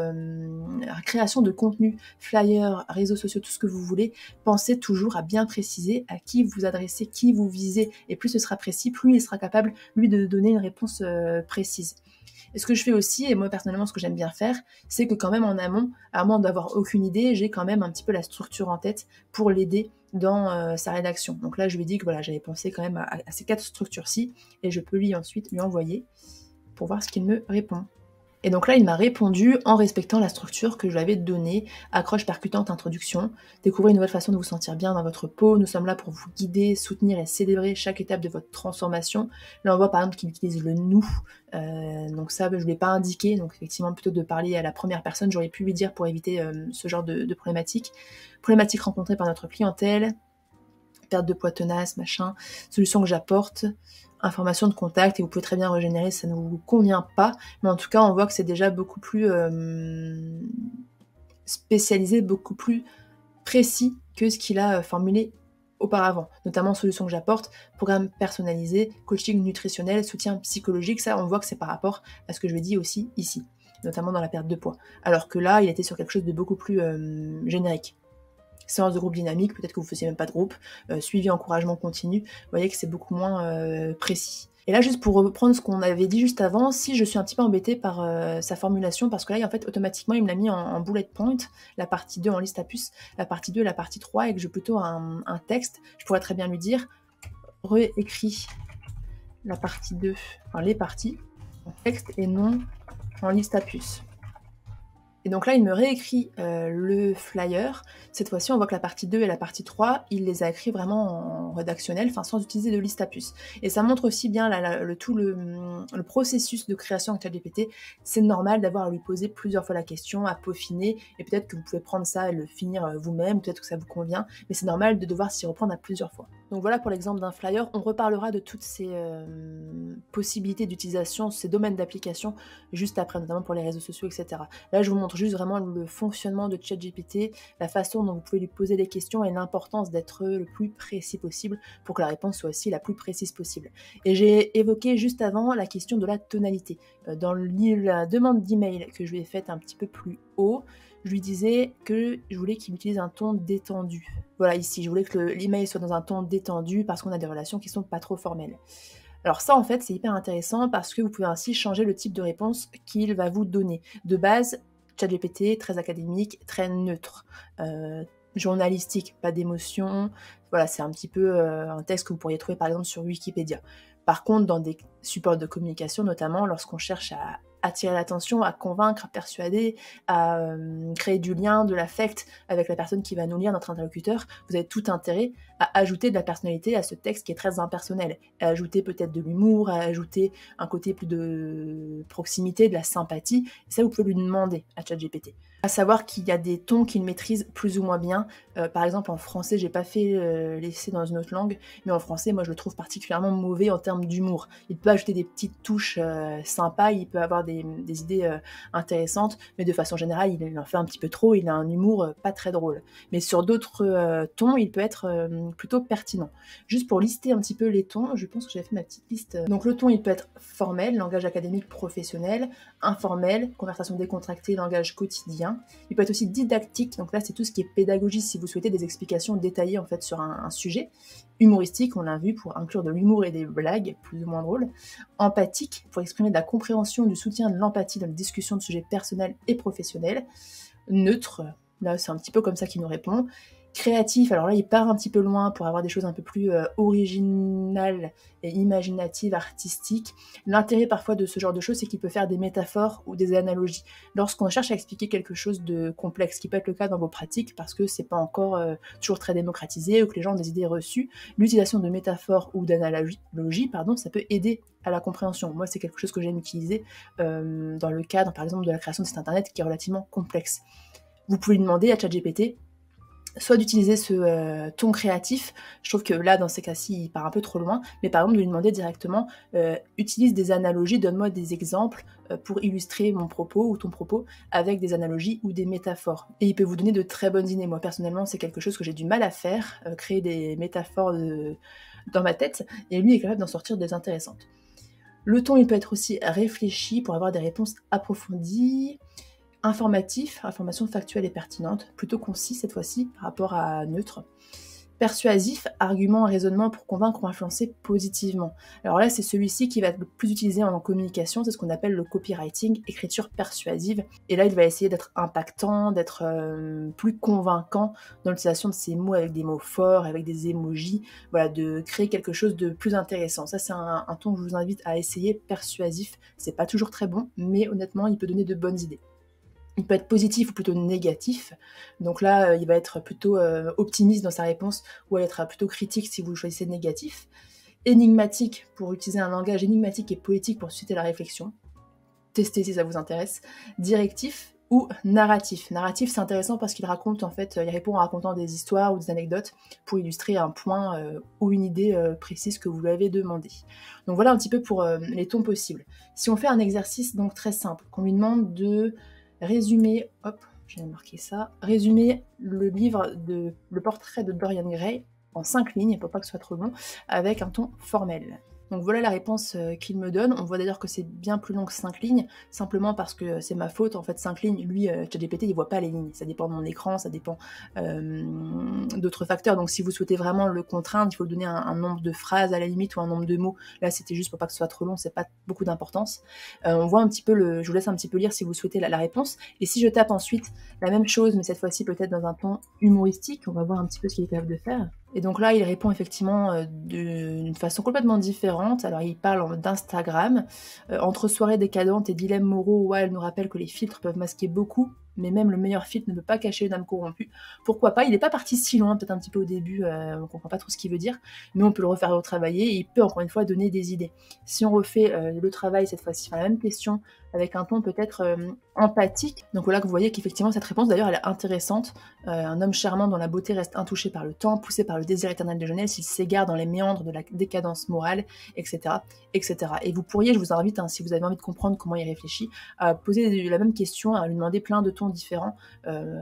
création de contenu, flyers, réseaux sociaux, tout ce que vous voulez, pensez toujours à bien préciser à qui vous adressez, qui vous visez, et plus ce sera précis, plus il sera capable, lui, de donner une réponse précise. Et ce que je fais aussi, et moi personnellement ce que j'aime bien faire, c'est que quand même en amont, à moins d'avoir aucune idée, j'ai quand même un petit peu la structure en tête pour l'aider dans sa rédaction. Donc là je lui dis que voilà, j'avais pensé quand même à ces 4 structures-ci, et je peux ensuite lui envoyer pour voir ce qu'il me répond. Et donc là, il m'a répondu en respectant la structure que je lui avais donnée: accroche percutante, introduction, découvrez une nouvelle façon de vous sentir bien dans votre peau, nous sommes là pour vous guider, soutenir et célébrer chaque étape de votre transformation. Là, on voit par exemple qu'il utilise le nous, donc ça, je ne l'ai pas indiqué, donc effectivement, plutôt de parler à la première personne, j'aurais pu lui dire pour éviter ce genre de problématiques. Problématiques rencontrées par notre clientèle, perte de poids tenace, machin, solution que j'apporte, information de contact, et vous pouvez très bien régénérer si ça ne vous convient pas, mais en tout cas on voit que c'est déjà beaucoup plus spécialisé, beaucoup plus précis que ce qu'il a formulé auparavant, notamment solutions que j'apporte, programme personnalisé, coaching nutritionnel, soutien psychologique. Ça on voit que c'est par rapport à ce que je lui dis aussi ici, notamment dans la perte de poids, alors que là il était sur quelque chose de beaucoup plus générique. Séance de groupe dynamique, peut-être que vous ne faisiez même pas de groupe, suivi, encouragement continu, vous voyez que c'est beaucoup moins précis. Et là, juste pour reprendre ce qu'on avait dit juste avant, si je suis un petit peu embêtée par sa formulation, parce que là, en fait, automatiquement, il me l'a mis en bullet point, la partie 2 en liste à puces, la partie 2 et la partie 3, et que j'ai plutôt un texte, je pourrais très bien lui dire: réécris la partie 2, enfin les parties, en texte et non en liste à puces. Et donc là, il me réécrit le flyer. Cette fois-ci, on voit que la partie 2 et la partie 3, il les a écrits vraiment en rédactionnel, enfin sans utiliser de liste à puces. Et ça montre aussi bien tout le processus de création avec ChatGPT. C'est normal d'avoir à lui poser plusieurs fois la question, à peaufiner, et peut-être que vous pouvez prendre ça et le finir vous-même, peut-être que ça vous convient, mais c'est normal de devoir s'y reprendre à plusieurs fois. Donc voilà pour l'exemple d'un flyer. On reparlera de toutes ces possibilités d'utilisation, ces domaines d'application, juste après, notamment pour les réseaux sociaux, etc. Là, je vous montre montre juste vraiment le fonctionnement de ChatGPT, la façon dont vous pouvez lui poser des questions et l'importance d'être le plus précis possible pour que la réponse soit aussi la plus précise possible. Et j'ai évoqué juste avant la question de la tonalité. Dans la demande d'email que je lui ai faite un petit peu plus haut, je lui disais que je voulais qu'il utilise un ton détendu. Voilà, ici, je voulais que l'email soit dans un ton détendu parce qu'on a des relations qui sont pas trop formelles. Alors ça, en fait, c'est hyper intéressant parce que vous pouvez ainsi changer le type de réponse qu'il va vous donner. De base, ChatGPT, très académique, très neutre, journalistique, pas d'émotion. Voilà, c'est un petit peu un texte que vous pourriez trouver par exemple sur Wikipédia. Par contre, dans des supports de communication, notamment lorsqu'on cherche à attirer l'attention, à convaincre, à persuader, à créer du lien, de l'affect avec la personne qui va nous lire, notre interlocuteur, vous avez tout intérêt à ajouter de la personnalité à ce texte qui est très impersonnel, à ajouter peut-être de l'humour, à ajouter un côté plus de proximité, de la sympathie. Et ça, vous pouvez lui demander à ChatGPT. À savoir qu'il y a des tons qu'il maîtrise plus ou moins bien. Par exemple, en français, j'ai pas fait l'essai dans une autre langue, mais en français, moi, je le trouve particulièrement mauvais en termes d'humour. Il peut ajouter des petites touches sympas, il peut avoir des idées intéressantes, mais de façon générale, il en fait un petit peu trop, il a un humour pas très drôle. Mais sur d'autres tons, il peut être plutôt pertinent. Juste pour lister un petit peu les tons, je pense que j'avais fait ma petite liste. Donc le ton, il peut être formel, langage académique professionnel, informel, conversation décontractée, langage quotidien. Il peut être aussi didactique, donc là c'est tout ce qui est pédagogie si vous souhaitez des explications détaillées en fait sur un sujet. Humoristique, on l'a vu, pour inclure de l'humour et des blagues plus ou moins drôles. Empathique, pour exprimer de la compréhension, du soutien, de l'empathie dans les discussions de sujets personnels et professionnels. Neutre, là c'est un petit peu comme ça qu'il nous répond. Créatif, alors là il part un petit peu loin pour avoir des choses un peu plus originales et imaginatives, artistiques. L'intérêt parfois de ce genre de choses, c'est qu'il peut faire des métaphores ou des analogies. Lorsqu'on cherche à expliquer quelque chose de complexe, qui peut être le cas dans vos pratiques, parce que c'est pas encore toujours très démocratisé ou que les gens ont des idées reçues, l'utilisation de métaphores ou d'analogies, ça peut aider à la compréhension. Moi, c'est quelque chose que j'aime utiliser dans le cadre, par exemple, de la création de site internet qui est relativement complexe. Vous pouvez lui demander à ChatGPT soit d'utiliser ce ton créatif, je trouve que là, dans ces cas-ci, il part un peu trop loin, mais par exemple, de lui demander directement, utilise des analogies, donne-moi des exemples pour illustrer mon propos ou ton propos avec des analogies ou des métaphores. Et il peut vous donner de très bonnes idées. Moi, personnellement, c'est quelque chose que j'ai du mal à faire, créer des métaphores dans ma tête, et lui est capable d'en sortir des intéressantes. Le ton, il peut être aussi réfléchi pour avoir des réponses approfondies. Informatif, information factuelle et pertinente, plutôt concis cette fois-ci par rapport à neutre. Persuasif, argument et raisonnement pour convaincre ou influencer positivement. Alors là, c'est celui-ci qui va être le plus utilisé en communication, c'est ce qu'on appelle le copywriting, écriture persuasive. Et là, il va essayer d'être impactant, d'être plus convaincant dans l'utilisation de ces mots avec des mots forts, avec des emojis, voilà, de créer quelque chose de plus intéressant. Ça, c'est un ton que je vous invite à essayer, persuasif. C'est pas toujours très bon, mais honnêtement, il peut donner de bonnes idées. Il peut être positif ou plutôt négatif, donc là il va être plutôt optimiste dans sa réponse ou il être plutôt critique si vous choisissez négatif. Énigmatique pour utiliser un langage énigmatique et poétique pour susciter la réflexion. Testez si ça vous intéresse. Directif ou narratif. Narratif, c'est intéressant parce qu'il raconte, en fait, il répond en racontant des histoires ou des anecdotes pour illustrer un point ou une idée précise que vous lui avez demandé. Donc voilà un petit peu pour les tons possibles. Si on fait un exercice donc très simple, qu'on lui demande de résumer, j'ai marqué ça, résumer le livre Le portrait de Dorian Gray en 5 lignes, pour pas que ce soit trop long, avec un ton formel. Donc voilà la réponse qu'il me donne. On voit d'ailleurs que c'est bien plus long que 5 lignes, simplement parce que c'est ma faute. En fait, 5 lignes, lui, ChatGPT, il voit pas les lignes. Ça dépend de mon écran, ça dépend d'autres facteurs. Donc si vous souhaitez vraiment le contraindre, il faut lui donner un nombre de phrases à la limite ou un nombre de mots. Là, c'était juste pour pas que ce soit trop long, c'est pas beaucoup d'importance. On voit un petit peu je vous laisse un petit peu lire si vous souhaitez la réponse. Et si je tape ensuite la même chose, mais cette fois-ci peut-être dans un ton humoristique, on va voir un petit peu ce qu'il est capable de faire. Et donc là, il répond effectivement d'une façon complètement différente. Alors il parle d'Instagram. Entre soirées décadentes et dilemmes moraux, Wilde nous rappelle que les filtres peuvent masquer beaucoup, mais même le meilleur filtre ne peut pas cacher une âme corrompue. Pourquoi pas? Il n'est pas parti si loin, peut-être un petit peu au début, on comprend pas trop ce qu'il veut dire, mais on peut le refaire retravailler et il peut encore une fois donner des idées. Si on refait le travail cette fois-ci, la même question, avec un ton peut-être empathique. Donc voilà que vous voyez qu'effectivement cette réponse d'ailleurs elle est intéressante. Un homme charmant dont la beauté reste intouchée par le temps, poussé par le désir éternel de jeunesse, il s'égare dans les méandres de la décadence morale, etc. etc. Et vous pourriez, je vous invite, si vous avez envie de comprendre comment il réfléchit, à poser la même question, à lui demander plein de tons ton différent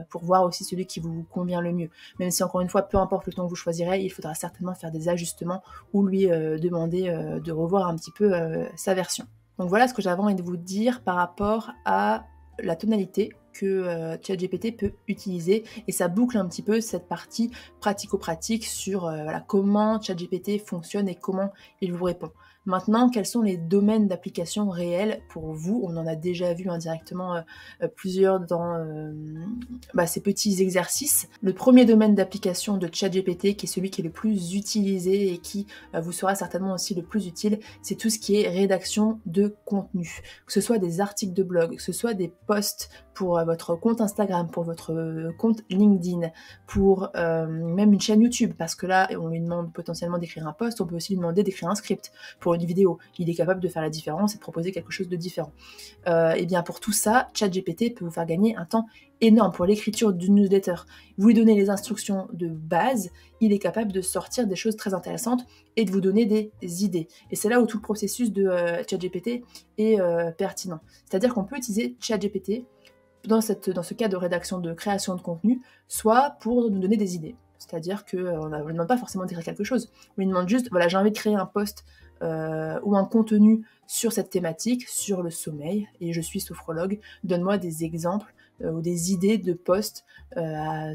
pour voir aussi celui qui vous convient le mieux. Même si encore une fois, peu importe le ton que vous choisirez, il faudra certainement faire des ajustements ou lui demander de revoir un petit peu sa version. Donc voilà ce que j'avais envie de vous dire par rapport à la tonalité que ChatGPT peut utiliser, et ça boucle un petit peu cette partie pratico-pratique sur voilà, comment ChatGPT fonctionne et comment il vous répond. Maintenant, quels sont les domaines d'application réels pour vous? On en a déjà vu indirectement plusieurs dans ces petits exercices. Le premier domaine d'application de ChatGPT, qui est celui qui est le plus utilisé et qui vous sera certainement aussi le plus utile, c'est tout ce qui est rédaction de contenu. Que ce soit des articles de blog, que ce soit des posts pour votre compte Instagram, pour votre compte LinkedIn, pour même une chaîne YouTube, parce que là, on lui demande potentiellement d'écrire un post, on peut aussi lui demander d'écrire un script pour une vidéo. Il est capable de faire la différence et de proposer quelque chose de différent. Et bien pour tout ça, ChatGPT peut vous faire gagner un temps énorme pour l'écriture d'une newsletter. Vous lui donnez les instructions de base, il est capable de sortir des choses très intéressantes et de vous donner des idées. Et c'est là où tout le processus de ChatGPT est pertinent. C'est-à-dire qu'on peut utiliser ChatGPT dans ce cas de rédaction, de création de contenu, soit pour nous donner des idées. C'est-à-dire qu'on ne lui demande pas forcément d'écrire quelque chose. On lui demande juste, voilà, j'ai envie de créer un post ou un contenu sur cette thématique, sur le sommeil, et je suis sophrologue, donne-moi des exemples ou des idées de posts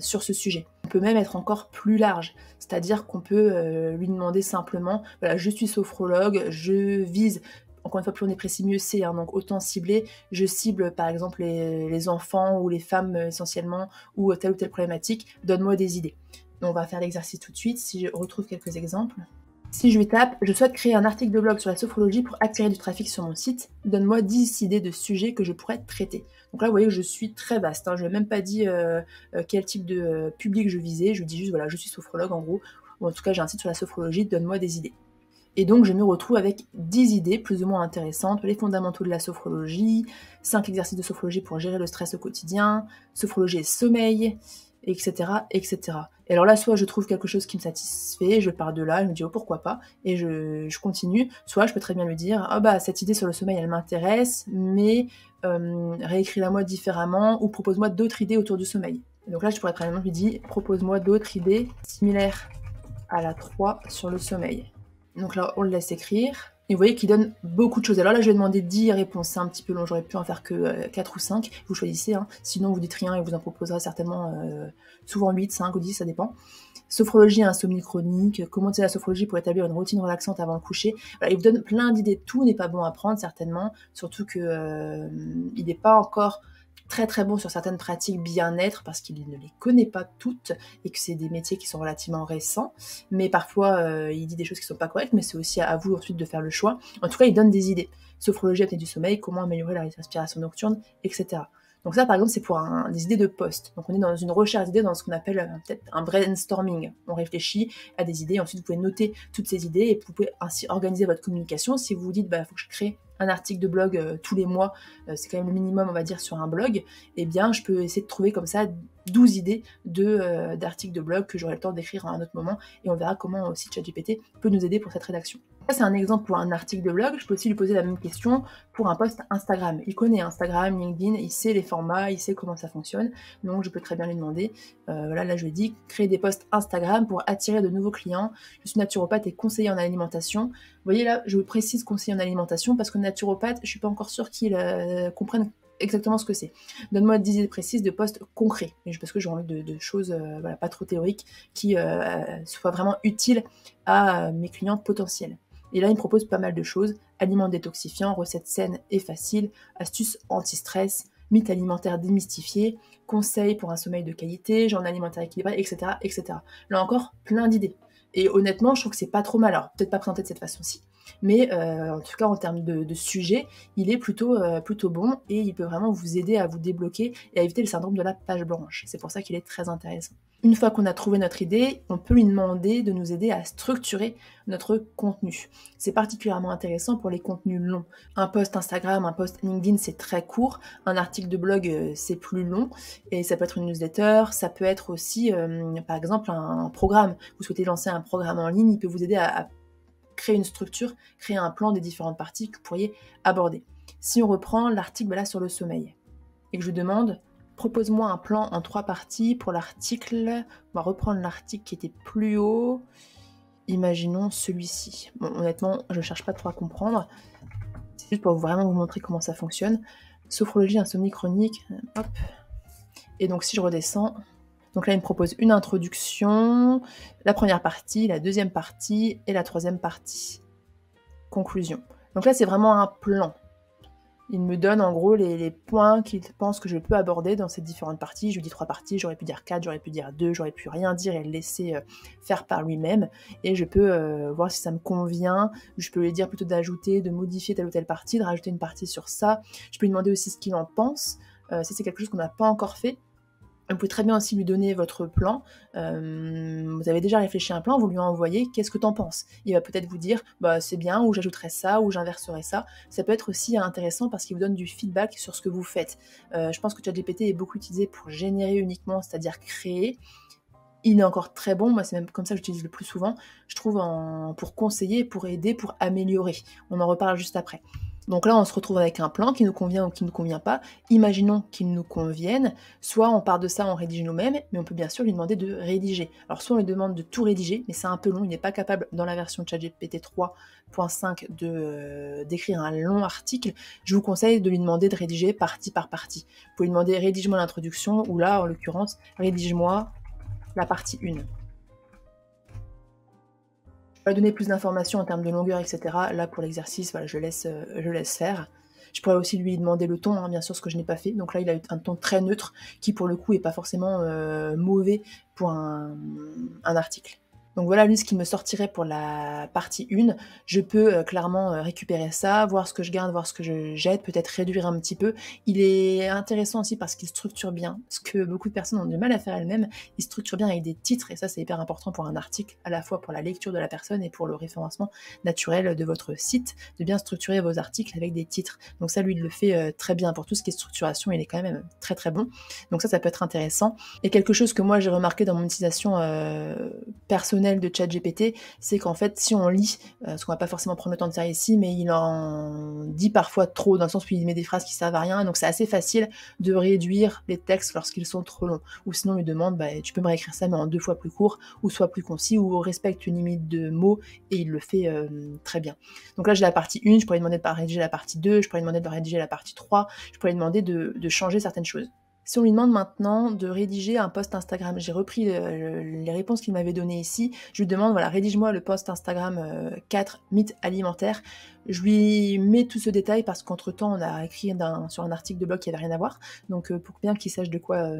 sur ce sujet. On peut même être encore plus large, c'est-à-dire qu'on peut lui demander simplement, voilà, je suis sophrologue, je vise, encore une fois, plus on est précis, mieux c'est, hein, donc autant cibler. Je cible par exemple les enfants ou les femmes essentiellement, ou telle problématique, donne-moi des idées. Donc on va faire l'exercice tout de suite, si je retrouve quelques exemples. Si je lui tape, je souhaite créer un article de blog sur la sophrologie pour attirer du trafic sur mon site, donne-moi 10 idées de sujets que je pourrais traiter. Donc là, vous voyez que je suis très vaste, hein. Je ne lui ai même pas dit quel type de public je visais, je lui dis juste, voilà, je suis sophrologue en gros, ou en tout cas j'ai un site sur la sophrologie, donne-moi des idées. Et donc je me retrouve avec 10 idées plus ou moins intéressantes, les fondamentaux de la sophrologie, 5 exercices de sophrologie pour gérer le stress au quotidien, sophrologie et sommeil, etc., etc. Et alors là, soit je trouve quelque chose qui me satisfait, je pars de là, je me dis oh pourquoi pas, et je continue, soit je peux très bien lui dire ah bah cette idée sur le sommeil elle m'intéresse, mais réécris-la-moi différemment, ou propose-moi d'autres idées autour du sommeil. Et donc là je pourrais très bien lui dire propose-moi d'autres idées similaires à la 3 sur le sommeil. Donc là, on le laisse écrire. Et vous voyez qu'il donne beaucoup de choses. Alors là, je vais demander 10 réponses, c'est un petit peu long, j'aurais pu en faire que 4 ou 5. Vous choisissez, hein. Sinon vous dites rien et vous en proposerez certainement souvent 8, 5 ou 10, ça dépend. Sophrologie et insomnie chronique, comment utiliser la sophrologie pour établir une routine relaxante avant le coucher. Voilà, il vous donne plein d'idées. Tout n'est pas bon à prendre, certainement. Surtout que il n'est pas encore très très bon sur certaines pratiques bien-être parce qu'il ne les connaît pas toutes et que c'est des métiers qui sont relativement récents, mais parfois il dit des choses qui sont pas correctes, mais c'est aussi à vous ensuite de faire le choix. En tout cas, il donne des idées. Sophrologie, apnée du sommeil, comment améliorer la respiration nocturne, etc. Donc ça, par exemple, c'est pour des idées de poste. Donc on est dans une recherche d'idées, dans ce qu'on appelle peut-être un brainstorming. On réfléchit à des idées, ensuite vous pouvez noter toutes ces idées et vous pouvez ainsi organiser votre communication. Si vous vous dites, faut que je crée un article de blog tous les mois, c'est quand même le minimum, on va dire, sur un blog, eh bien, je peux essayer de trouver comme ça 12 idées d'articles de blog que j'aurai le temps d'écrire à un autre moment, et on verra comment aussi ChatGPT peut nous aider pour cette rédaction. Ça, c'est un exemple pour un article de blog. Je peux aussi lui poser la même question pour un post Instagram. Il connaît Instagram, LinkedIn, il sait les formats, il sait comment ça fonctionne, donc je peux très bien lui demander, voilà, là je lui dis, créer des posts Instagram pour attirer de nouveaux clients. Je suis naturopathe et conseiller en alimentation. Vous voyez là, je vous précise conseiller en alimentation parce que naturopathe, je suis pas encore sûre qu'il comprenne exactement ce que c'est. Donne-moi 10 idées précises de postes concrets, parce que j'ai envie de choses voilà, pas trop théoriques, qui soient vraiment utiles à mes clients potentiels. Et là, il me propose pas mal de choses: aliments détoxifiants, recettes saines et faciles, astuces anti-stress, mythes alimentaires démystifiés, conseils pour un sommeil de qualité, journal alimentaire équilibré, etc., etc. Là encore, plein d'idées. Et honnêtement, je trouve que c'est pas trop mal. Alors, peut-être pas présenté de cette façon-ci, mais en tout cas, en termes de sujet, il est plutôt bon, et il peut vraiment vous aider à vous débloquer et à éviter le syndrome de la page blanche. C'est pour ça qu'il est très intéressant. Une fois qu'on a trouvé notre idée, on peut lui demander de nous aider à structurer notre contenu. C'est particulièrement intéressant pour les contenus longs. Un post Instagram, un post LinkedIn, c'est très court. Un article de blog, c'est plus long. Et ça peut être une newsletter, ça peut être aussi, par exemple, un programme. Vous souhaitez lancer un programme en ligne, il peut vous aider à créer une structure, créer un plan des différentes parties que vous pourriez aborder. Si on reprend l'article sur le sommeil, et que je demande Propose-moi un plan en 3 parties pour l'article. On va reprendre l'article qui était plus haut. Imaginons celui-ci. Bon, honnêtement, je ne cherche pas trop à comprendre. C'est juste pour vraiment vous montrer comment ça fonctionne. Sophrologie, insomnie chronique. Hop. Et donc si je redescends, donc là il me propose une introduction, la première partie, la deuxième partie et la troisième partie. Conclusion. Donc là c'est vraiment un plan. Il me donne en gros les points qu'il pense que je peux aborder dans ces différentes parties. Je lui dis 3 parties, j'aurais pu dire 4, j'aurais pu dire 2, j'aurais pu rien dire et le laisser faire par lui-même. Et je peux voir si ça me convient. Je peux lui dire plutôt d'ajouter, de modifier telle ou telle partie, de rajouter une partie sur ça. Je peux lui demander aussi ce qu'il en pense. Si c'est quelque chose qu'on n'a pas encore fait. Vous pouvez très bien aussi lui donner votre plan. Vous avez déjà réfléchi à un plan, vous lui envoyez, qu'est-ce que t'en penses? Il va peut-être vous dire, bah c'est bien, ou j'ajouterai ça, ou j'inverserai ça. Ça peut être aussi intéressant parce qu'il vous donne du feedback sur ce que vous faites. Je pense que ChatGPT est beaucoup utilisé pour générer uniquement, c'est-à-dire créer. Il est encore très bon, moi c'est même comme ça que j'utilise le plus souvent, je trouve pour conseiller, pour aider, pour améliorer. On en reparle juste après. Donc là, on se retrouve avec un plan qui nous convient ou qui ne nous convient pas. Imaginons qu'il nous convienne. Soit on part de ça, on rédige nous-mêmes, mais on peut bien sûr lui demander de rédiger. Alors soit on lui demande de tout rédiger, mais c'est un peu long, il n'est pas capable dans la version ChatGPT 3.5 d'écrire un long article. Je vous conseille de lui demander de rédiger partie par partie. Vous pouvez lui demander rédige-moi l'introduction, ou là, en l'occurrence, rédige-moi la partie 1. Je vais donner plus d'informations en termes de longueur, etc. Là, pour l'exercice, voilà, je laisse faire. Je pourrais aussi lui demander le ton, hein, bien sûr, ce que je n'ai pas fait. Donc là, il a eu un ton très neutre, qui pour le coup n'est pas forcément mauvais pour un article. Donc voilà, lui, ce qui me sortirait pour la partie 1. Je peux clairement récupérer ça, voir ce que je garde, voir ce que je jette, peut-être réduire un petit peu. Il est intéressant aussi parce qu'il structure bien, ce que beaucoup de personnes ont du mal à faire elles-mêmes. Il structure bien avec des titres, et ça, c'est hyper important pour un article, à la fois pour la lecture de la personne et pour le référencement naturel de votre site, de bien structurer vos articles avec des titres. Donc ça, lui, il le fait très bien. Pour tout ce qui est structuration, il est quand même très très bon. Donc ça peut être intéressant. Et quelque chose que moi, j'ai remarqué dans mon utilisation personnelle de ChatGPT, c'est qu'en fait, si on lit, ce qu'on va pas forcément prendre le temps de faire ici, mais il en dit parfois trop, dans le sens où il met des phrases qui servent à rien, donc c'est assez facile de réduire les textes lorsqu'ils sont trop longs. Ou sinon, on lui demande, tu peux me réécrire ça, mais en 2 fois plus court, ou soit plus concis, ou respecte une limite de mots, et il le fait très bien. Donc là, j'ai la partie 1, je pourrais lui demander de rédiger la partie 2, je pourrais lui demander de rédiger la partie 3, je pourrais lui demander de changer certaines choses. Si on lui demande maintenant de rédiger un post Instagram, j'ai repris les réponses qu'il m'avait données ici, je lui demande, voilà, rédige-moi le post Instagram 4 mythes alimentaires. Je lui mets tout ce détail parce qu'entre-temps, on a écrit sur un article de blog qui n'avait rien à voir, donc pour bien qu'il sache de quoi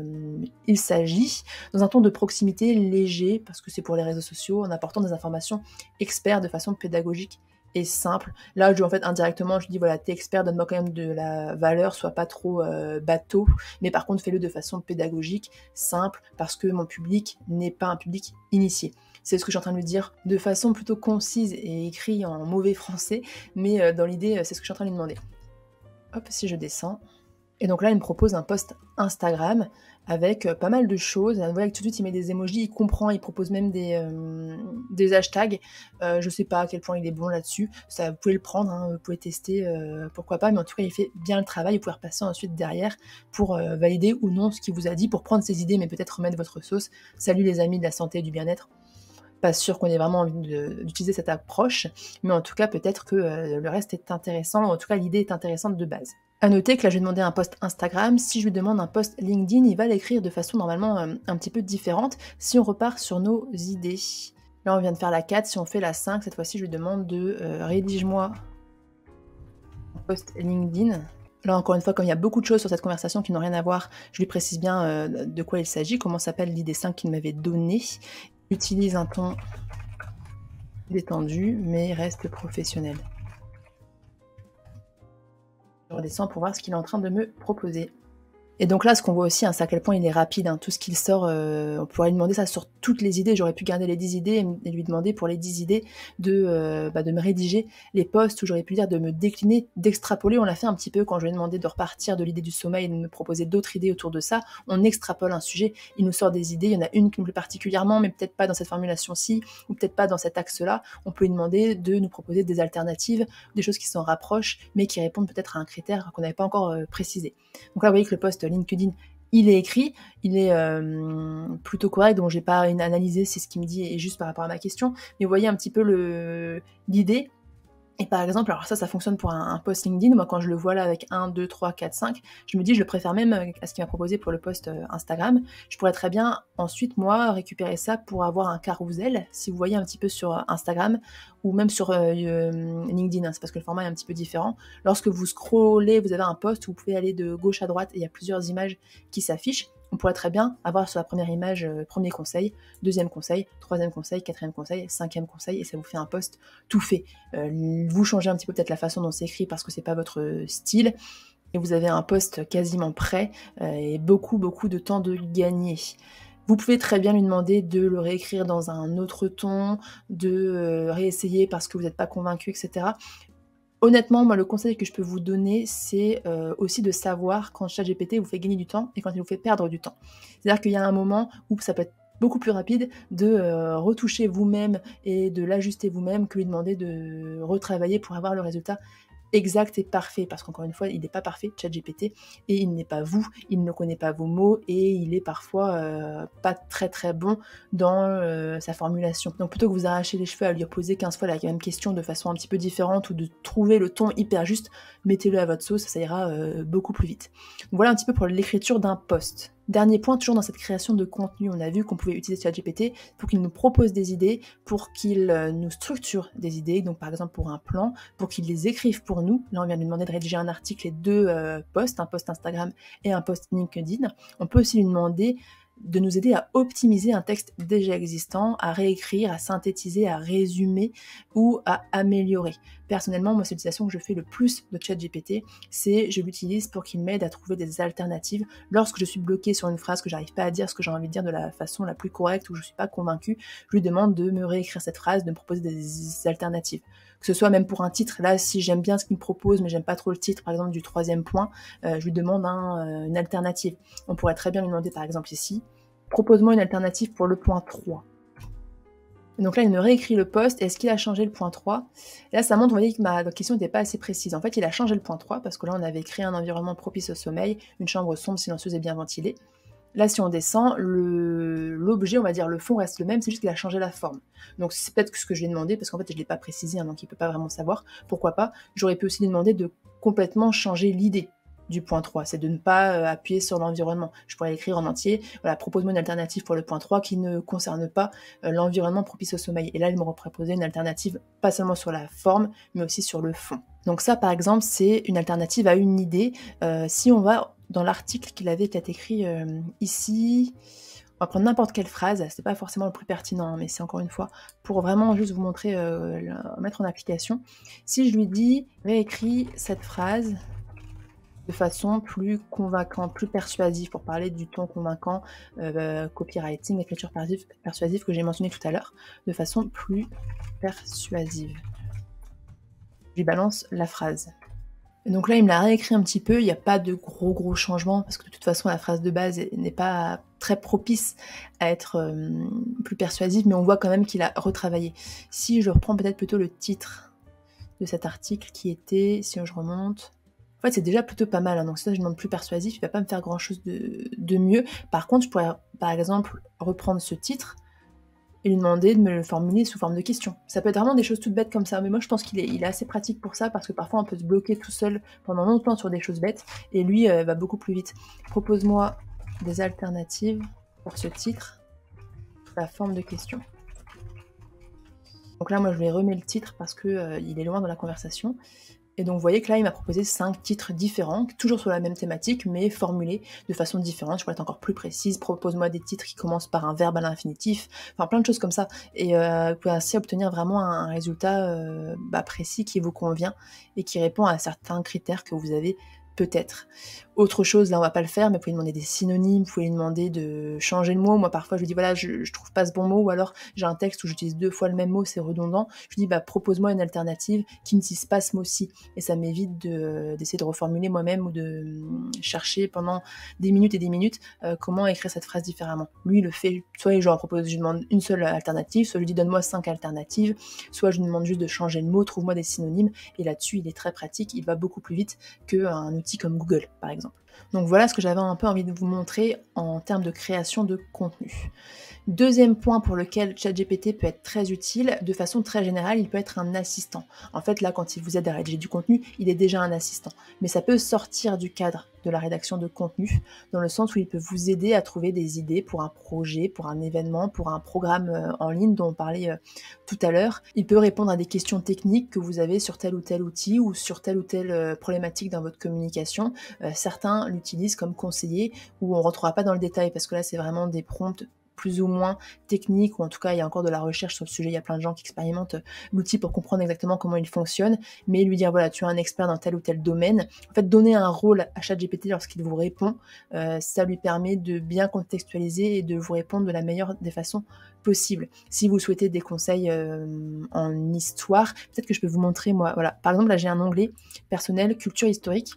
il s'agit, dans un ton de proximité léger, parce que c'est pour les réseaux sociaux, en apportant des informations experts de façon pédagogique et simple. Là, en fait, indirectement, je dis, voilà, t'es expert, donne-moi quand même de la valeur, sois pas trop bateau, mais par contre, fais-le de façon pédagogique, simple, parce que mon public n'est pas un public initié. C'est ce que je suis en train de lui dire de façon plutôt concise et écrit en mauvais français, mais dans l'idée, c'est ce que je suis en train de lui demander. Hop, si je descends. Et donc là, il me propose un post Instagram avec pas mal de choses. Vous voyez que tout de suite, il met des emojis, il comprend, il propose même des hashtags. Je sais pas à quel point il est bon là-dessus. Ça, vous pouvez le prendre, hein, vous pouvez tester, pourquoi pas. Mais en tout cas, il fait bien le travail. Vous pouvez repasser ensuite derrière pour valider ou non ce qu'il vous a dit, pour prendre ses idées, mais peut-être remettre votre sauce. Salut les amis de la santé et du bien-être. Pas sûr qu'on ait vraiment envie d'utiliser cette approche, mais en tout cas, peut-être que le reste est intéressant. En tout cas, l'idée est intéressante de base. À noter que là, je vais demander un post Instagram. Si je lui demande un post LinkedIn, il va l'écrire de façon normalement un petit peu différente. Si on repart sur nos idées, là, on vient de faire la 4. Si on fait la 5, cette fois-ci, je lui demande de rédige-moi un post LinkedIn. Là, encore une fois, comme il y a beaucoup de choses sur cette conversation qui n'ont rien à voir, je lui précise bien de quoi il s'agit, comment s'appelle l'idée 5 qu'il m'avait donnée. Utilise un ton détendu, mais reste professionnel. Je redescends pour voir ce qu'il est en train de me proposer. Et donc là, ce qu'on voit aussi, c'est à quel point il est rapide. Tout ce qu'il sort, on pourrait lui demander ça sur toutes les idées. J'aurais pu garder les 10 idées et lui demander pour les 10 idées de me rédiger les posts, ou j'aurais pu dire de me décliner, d'extrapoler. On l'a fait un petit peu quand je lui ai demandé de repartir de l'idée du sommeil et de me proposer d'autres idées autour de ça. On extrapole un sujet, il nous sort des idées. Il y en a une qui me plaît particulièrement, mais peut-être pas dans cette formulation-ci, ou peut-être pas dans cet axe-là. On peut lui demander de nous proposer des alternatives, des choses qui s'en rapprochent, mais qui répondent peut-être à un critère qu'on n'avait pas encore précisé. Donc là, vous voyez que le post LinkedIn Il est écrit, il est plutôt correct, donc j'ai pas analysé si ce qu'il me dit est juste par rapport à ma question, mais vous voyez un petit peu l'idée. Et par exemple, alors ça fonctionne pour un post LinkedIn. Moi, quand je le vois là avec 1, 2, 3, 4, 5, je me dis, je le préfère même à ce qu'il m'a proposé pour le post Instagram. Je pourrais très bien ensuite, moi, récupérer ça pour avoir un carrousel, si vous voyez un petit peu sur Instagram ou même sur LinkedIn, hein, c'est parce que le format est un petit peu différent. Lorsque vous scrollez, vous avez un post où vous pouvez aller de gauche à droite et il y a plusieurs images qui s'affichent. On pourrait très bien avoir sur la première image premier conseil, deuxième conseil, troisième conseil, quatrième conseil, cinquième conseil, et ça vous fait un post tout fait. Vous changez un petit peu peut-être la façon dont c'est écrit parce que c'est pas votre style, et vous avez un post quasiment prêt et beaucoup de temps de gagner. Vous pouvez très bien lui demander de le réécrire dans un autre ton, de réessayer parce que vous n'êtes pas convaincu, etc. Honnêtement, moi, le conseil que je peux vous donner, c'est aussi de savoir quand ChatGPT vous fait gagner du temps et quand il vous fait perdre du temps. C'est-à-dire qu'il y a un moment où ça peut être beaucoup plus rapide de retoucher vous-même et de l'ajuster vous-même que lui demander de retravailler pour avoir le résultat exact et parfait, parce qu'encore une fois, il n'est pas parfait, ChatGPT, et il n'est pas vous, il ne connaît pas vos mots, et il est parfois pas très bon dans sa formulation. Donc plutôt que vous arracher les cheveux à lui poser 15 fois la même question de façon un petit peu différente, ou de trouver le ton hyper juste, mettez-le à votre sauce, ça ira beaucoup plus vite. Donc voilà un petit peu pour l'écriture d'un post. Dernier point, toujours dans cette création de contenu, on a vu qu'on pouvait utiliser ChatGPT pour qu'il nous propose des idées, pour qu'il nous structure des idées, donc par exemple pour un plan, pour qu'il les écrive pour nous. Là, on vient de lui demander de rédiger un article et deux posts, un post Instagram et un post LinkedIn. On peut aussi lui demander de nous aider à optimiser un texte déjà existant, à réécrire, à synthétiser, à résumer ou à améliorer. Personnellement, moi, c'est l'utilisation que je fais le plus de ChatGPT, c'est je l'utilise pour qu'il m'aide à trouver des alternatives. Lorsque je suis bloquée sur une phrase, que j'arrive pas à dire ce que j'ai envie de dire de la façon la plus correcte ou je suis pas convaincue, je lui demande de me réécrire cette phrase, de me proposer des alternatives. Que ce soit même pour un titre, là, si j'aime bien ce qu'il me propose, mais j'aime pas trop le titre, par exemple, du troisième point, je lui demande une alternative. On pourrait très bien lui demander, par exemple, ici, propose-moi une alternative pour le point 3. Et donc là, il me réécrit le post. Est-ce qu'il a changé le point 3 ? Et là, ça montre, vous voyez, que ma question n'était pas assez précise. En fait, il a changé le point 3 parce que là, on avait créé un environnement propice au sommeil, une chambre sombre, silencieuse et bien ventilée. Là, si on descend, l'objet, on va dire le fond reste le même, c'est juste qu'il a changé la forme. Donc c'est peut-être ce que je lui ai demandé, parce qu'en fait je ne l'ai pas précisé, hein, donc il ne peut pas vraiment savoir. Pourquoi pas ? J'aurais pu aussi lui demander de complètement changer l'idée du point 3, c'est de ne pas appuyer sur l'environnement. Je pourrais l'écrire en entier, voilà, propose-moi une alternative pour le point 3 qui ne concerne pas l'environnement propice au sommeil. Et là, il m'aurait proposé une alternative, pas seulement sur la forme, mais aussi sur le fond. Donc ça, par exemple, c'est une alternative à une idée. Si on va dans l'article qu'il avait qui a été écrit ici, on va prendre n'importe quelle phrase, c'est pas forcément le plus pertinent, hein, mais c'est encore une fois pour vraiment juste vous montrer, mettre en application. Si je lui dis réécris cette phrase de façon plus convaincante, plus persuasive, pour parler du ton convaincant, copywriting, écriture persuasive que j'ai mentionné tout à l'heure, de façon plus persuasive. Je lui balance la phrase. Et donc là, il me l'a réécrit un petit peu, il n'y a pas de gros changements, parce que de toute façon, la phrase de base n'est pas très propice à être plus persuasive, mais on voit quand même qu'il a retravaillé. Si je reprends peut-être plutôt le titre de cet article qui était, si je remonte... En fait, c'est déjà plutôt pas mal, hein, donc si ça je demande plus persuasif, il va pas me faire grand-chose de mieux. Par contre, je pourrais, par exemple, reprendre ce titre, et lui demander de me le formuler sous forme de question. Ça peut être vraiment des choses toutes bêtes comme ça, mais moi je pense qu'il est assez pratique pour ça, parce que parfois on peut se bloquer tout seul pendant longtemps sur des choses bêtes, et lui va beaucoup plus vite. Propose-moi des alternatives pour ce titre, sous la forme de question. Donc là, moi je lui remets le titre parce que il est loin dans la conversation. Et donc vous voyez que là, il m'a proposé 5 titres différents, toujours sur la même thématique, mais formulés de façon différente. Je pourrais être encore plus précise. Propose-moi des titres qui commencent par un verbe à l'infinitif. Enfin, plein de choses comme ça. Et vous pouvez ainsi obtenir vraiment un résultat précis qui vous convient et qui répond à certains critères que vous avez peut-être. Autre chose, là on va pas le faire, mais vous pouvez demander des synonymes, vous pouvez lui demander de changer le mot. Moi parfois je lui dis voilà, je trouve pas ce bon mot, ou alors j'ai un texte où j'utilise 2 fois le même mot, c'est redondant. Je lui dis propose-moi une alternative qui n'utilise pas ce mot-ci, et ça m'évite d'essayer de reformuler moi-même ou de chercher pendant des minutes et des minutes comment écrire cette phrase différemment. Lui il le fait, soit je lui demande une seule alternative, soit je lui dis donne-moi 5 alternatives, soit je lui demande juste de changer le mot, trouve-moi des synonymes, et là-dessus il est très pratique, il va beaucoup plus vite qu'un outil comme Google par exemple. Donc voilà ce que j'avais un peu envie de vous montrer en termes de création de contenu. Deuxième point pour lequel ChatGPT peut être très utile, de façon très générale, il peut être un assistant. En fait, là, quand il vous aide à rédiger du contenu, il est déjà un assistant. Mais ça peut sortir du cadre de la rédaction de contenu, dans le sens où il peut vous aider à trouver des idées pour un projet, pour un événement, pour un programme en ligne dont on parlait tout à l'heure. Il peut répondre à des questions techniques que vous avez sur tel ou tel outil ou sur telle ou telle problématique dans votre communication. Certains l'utilisent comme conseiller, où on ne rentrera pas dans le détail, parce que là, c'est vraiment des prompts plus ou moins technique, ou en tout cas il y a encore de la recherche sur le sujet, il y a plein de gens qui expérimentent l'outil pour comprendre exactement comment il fonctionne, mais lui dire voilà, tu es un expert dans tel ou tel domaine. En fait, donner un rôle à ChatGPT lorsqu'il vous répond, ça lui permet de bien contextualiser et de vous répondre de la meilleure des façons possibles. Si vous souhaitez des conseils en histoire, peut-être que je peux vous montrer, moi, voilà, par exemple là j'ai un onglet personnel, culture historique,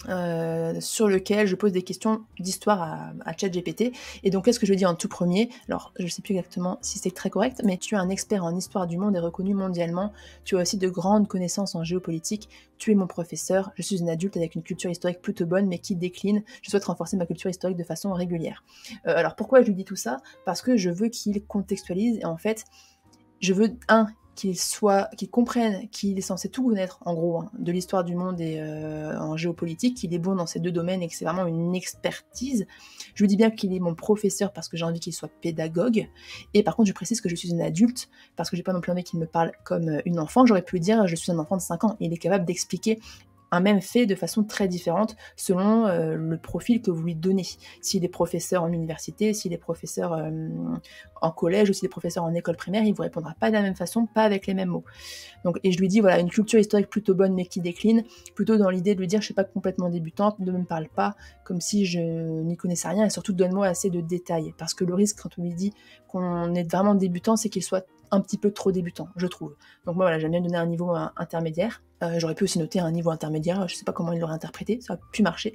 sur lequel je pose des questions d'histoire à ChatGPT. Et donc là, ce que je dis en tout premier, alors je ne sais plus exactement si c'est très correct, mais tu es un expert en histoire du monde et reconnu mondialement, tu as aussi de grandes connaissances en géopolitique, tu es mon professeur, je suis une adulte avec une culture historique plutôt bonne mais qui décline, je souhaite renforcer ma culture historique de façon régulière. Alors pourquoi je lui dis tout ça? Parce que je veux qu'il contextualise, et en fait, je veux, qu'il comprenne qu'il est censé tout connaître, en gros, hein, de l'histoire du monde et en géopolitique, qu'il est bon dans ces deux domaines et que c'est vraiment une expertise. Je lui dis bien qu'il est mon professeur parce que j'ai envie qu'il soit pédagogue. Et par contre, je précise que je suis une adulte parce que j'ai pas non plus envie qu'il me parle comme une enfant. J'aurais pu lui dire je suis un enfant de 5 ans. Il est capable d'expliquer un même fait de façon très différente selon le profil que vous lui donnez. S'il est professeur en université, s'il est professeur en collège ou s'il est professeur en école primaire, il ne vous répondra pas de la même façon, pas avec les mêmes mots. Donc, et je lui dis, voilà, une culture historique plutôt bonne mais qui décline, plutôt dans l'idée de lui dire, je ne suis pas complètement débutante, ne me parle pas comme si je n'y connaissais rien, et surtout donne-moi assez de détails. Parce que le risque quand on lui dit qu'on est vraiment débutant, c'est qu'il soit un petit peu trop débutant, je trouve. Donc moi, voilà, j'aime bien donner un niveau intermédiaire. J'aurais pu aussi noter un niveau intermédiaire, je sais pas comment il l'aurait interprété, ça aurait pu marcher.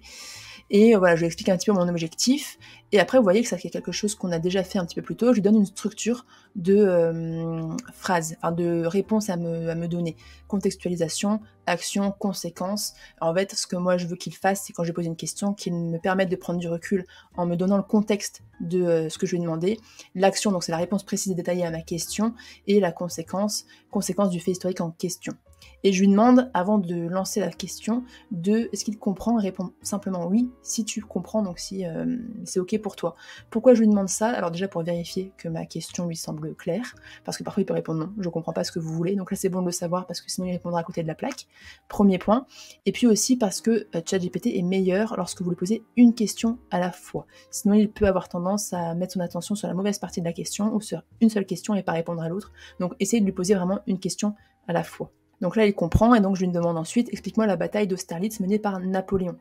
Et voilà, je lui explique un petit peu mon objectif. Et après, vous voyez que ça fait quelque chose qu'on a déjà fait un petit peu plus tôt. Je lui donne une structure de phrases, enfin de réponses à me donner. Contextualisation, action, conséquence. Alors, en fait, ce que moi je veux qu'il fasse, c'est quand je lui pose une question, qu'il me permette de prendre du recul en me donnant le contexte de ce que je lui ai demandé. L'action, donc c'est la réponse précise et détaillée à ma question. Et la conséquence du fait historique en question. Et je lui demande, avant de lancer la question, est-ce qu'il comprend, et répond simplement oui, si tu comprends, donc si c'est ok pour toi. Pourquoi je lui demande ça? Alors déjà pour vérifier que ma question lui semble claire, parce que parfois il peut répondre non, je comprends pas ce que vous voulez, donc là c'est bon de le savoir, parce que sinon il répondra à côté de la plaque, premier point. Et puis aussi parce que ChatGPT est meilleur lorsque vous lui posez une question à la fois. Sinon il peut avoir tendance à mettre son attention sur la mauvaise partie de la question, ou sur une seule question et pas répondre à l'autre. Donc essayez de lui poser vraiment une question à la fois. Donc là, il comprend, et donc je lui demande ensuite, explique-moi la bataille d'Austerlitz menée par Napoléon.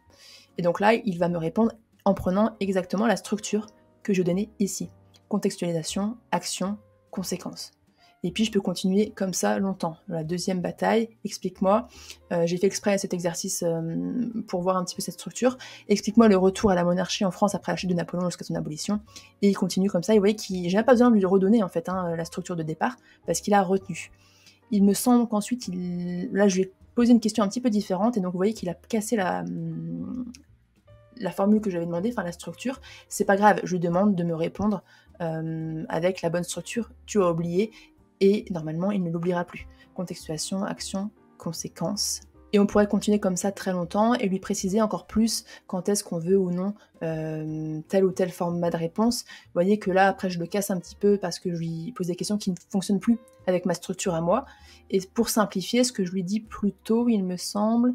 Et donc là, il va me répondre en prenant exactement la structure que je donnais ici. Contextualisation, action, conséquence. Et puis je peux continuer comme ça longtemps. La deuxième bataille, explique-moi, j'ai fait exprès cet exercice pour voir un petit peu cette structure, explique-moi le retour à la monarchie en France après la chute de Napoléon jusqu'à son abolition, et il continue comme ça, et vous voyez qu'il j'ai même pas besoin de lui redonner en fait la structure de départ, parce qu'il a retenu. Il me semble qu'ensuite, là je lui ai posé une question un petit peu différente, et donc vous voyez qu'il a cassé la formule que j'avais demandé, enfin la structure. C'est pas grave, je lui demande de me répondre avec la bonne structure, tu as oublié, et normalement il ne l'oubliera plus. Contextualisation, action, conséquence. Et on pourrait continuer comme ça très longtemps et lui préciser encore plus quand est-ce qu'on veut ou non tel ou tel format de réponse. Vous voyez que là, après, je le casse un petit peu parce que je lui pose des questions qui ne fonctionnent plus avec ma structure à moi. Et pour simplifier, ce que je lui dis plutôt, il me semble,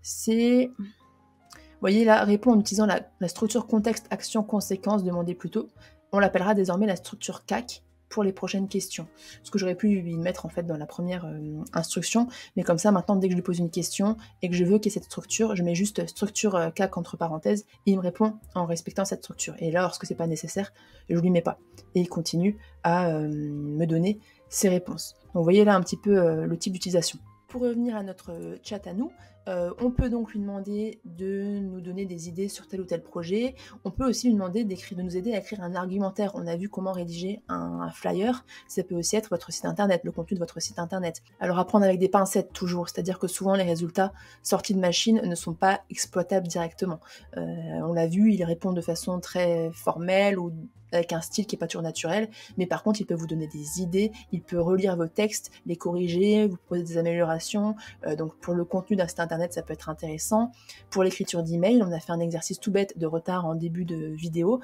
c'est... Vous voyez là, répond en utilisant la structure contexte, action, conséquence, demandez plutôt. On l'appellera désormais la structure CAC pour les prochaines questions. Ce que j'aurais pu lui mettre en fait dans la première instruction, mais comme ça maintenant dès que je lui pose une question et que je veux qu'il y ait cette structure, je mets juste structure CAC entre parenthèses et il me répond en respectant cette structure. Et là lorsque c'est pas nécessaire, je lui mets pas. Et il continue à me donner ses réponses. Donc vous voyez là un petit peu le type d'utilisation. Pour revenir à notre chat à nous, On peut donc lui demander de nous donner des idées sur tel ou tel projet. On peut aussi lui demander de nous aider à écrire un argumentaire. On a vu comment rédiger un flyer. Ça peut aussi être votre site internet, le contenu de votre site internet. Alors à prendre avec des pincettes toujours, c'est-à-dire que souvent les résultats sortis de machine ne sont pas exploitables directement. On l'a vu, ils répondent de façon très formelle ou avec un style qui n'est pas toujours naturel, mais par contre il peut vous donner des idées, il peut relire vos textes, les corriger, vous proposer des améliorations, donc pour le contenu d'un site internet ça peut être intéressant. Pour l'écriture d'email, on a fait un exercice tout bête de retard en début de vidéo,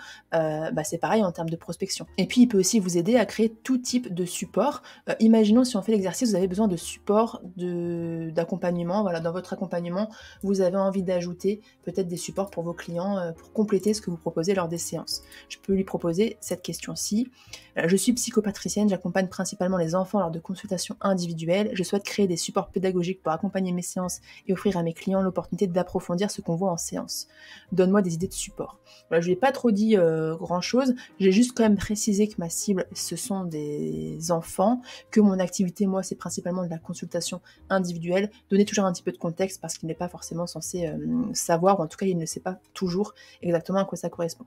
c'est pareil en termes de prospection. Et puis il peut aussi vous aider à créer tout type de support. Imaginons si on fait l'exercice, vous avez besoin de support d'accompagnement, voilà, dans votre accompagnement, vous avez envie d'ajouter peut-être des supports pour vos clients pour compléter ce que vous proposez lors des séances. Je peux lui proposer cette question-ci. Je suis psychopatricienne, j'accompagne principalement les enfants lors de consultations individuelles. Je souhaite créer des supports pédagogiques pour accompagner mes séances et offrir à mes clients l'opportunité d'approfondir ce qu'on voit en séance. Donne-moi des idées de support. Voilà, je lui ai pas trop dit grand-chose, j'ai juste quand même précisé que ma cible, ce sont des enfants, que mon activité, moi, c'est principalement de la consultation individuelle. Donner toujours un petit peu de contexte parce qu'il n'est pas forcément censé savoir, ou en tout cas, il ne sait pas toujours exactement à quoi ça correspond.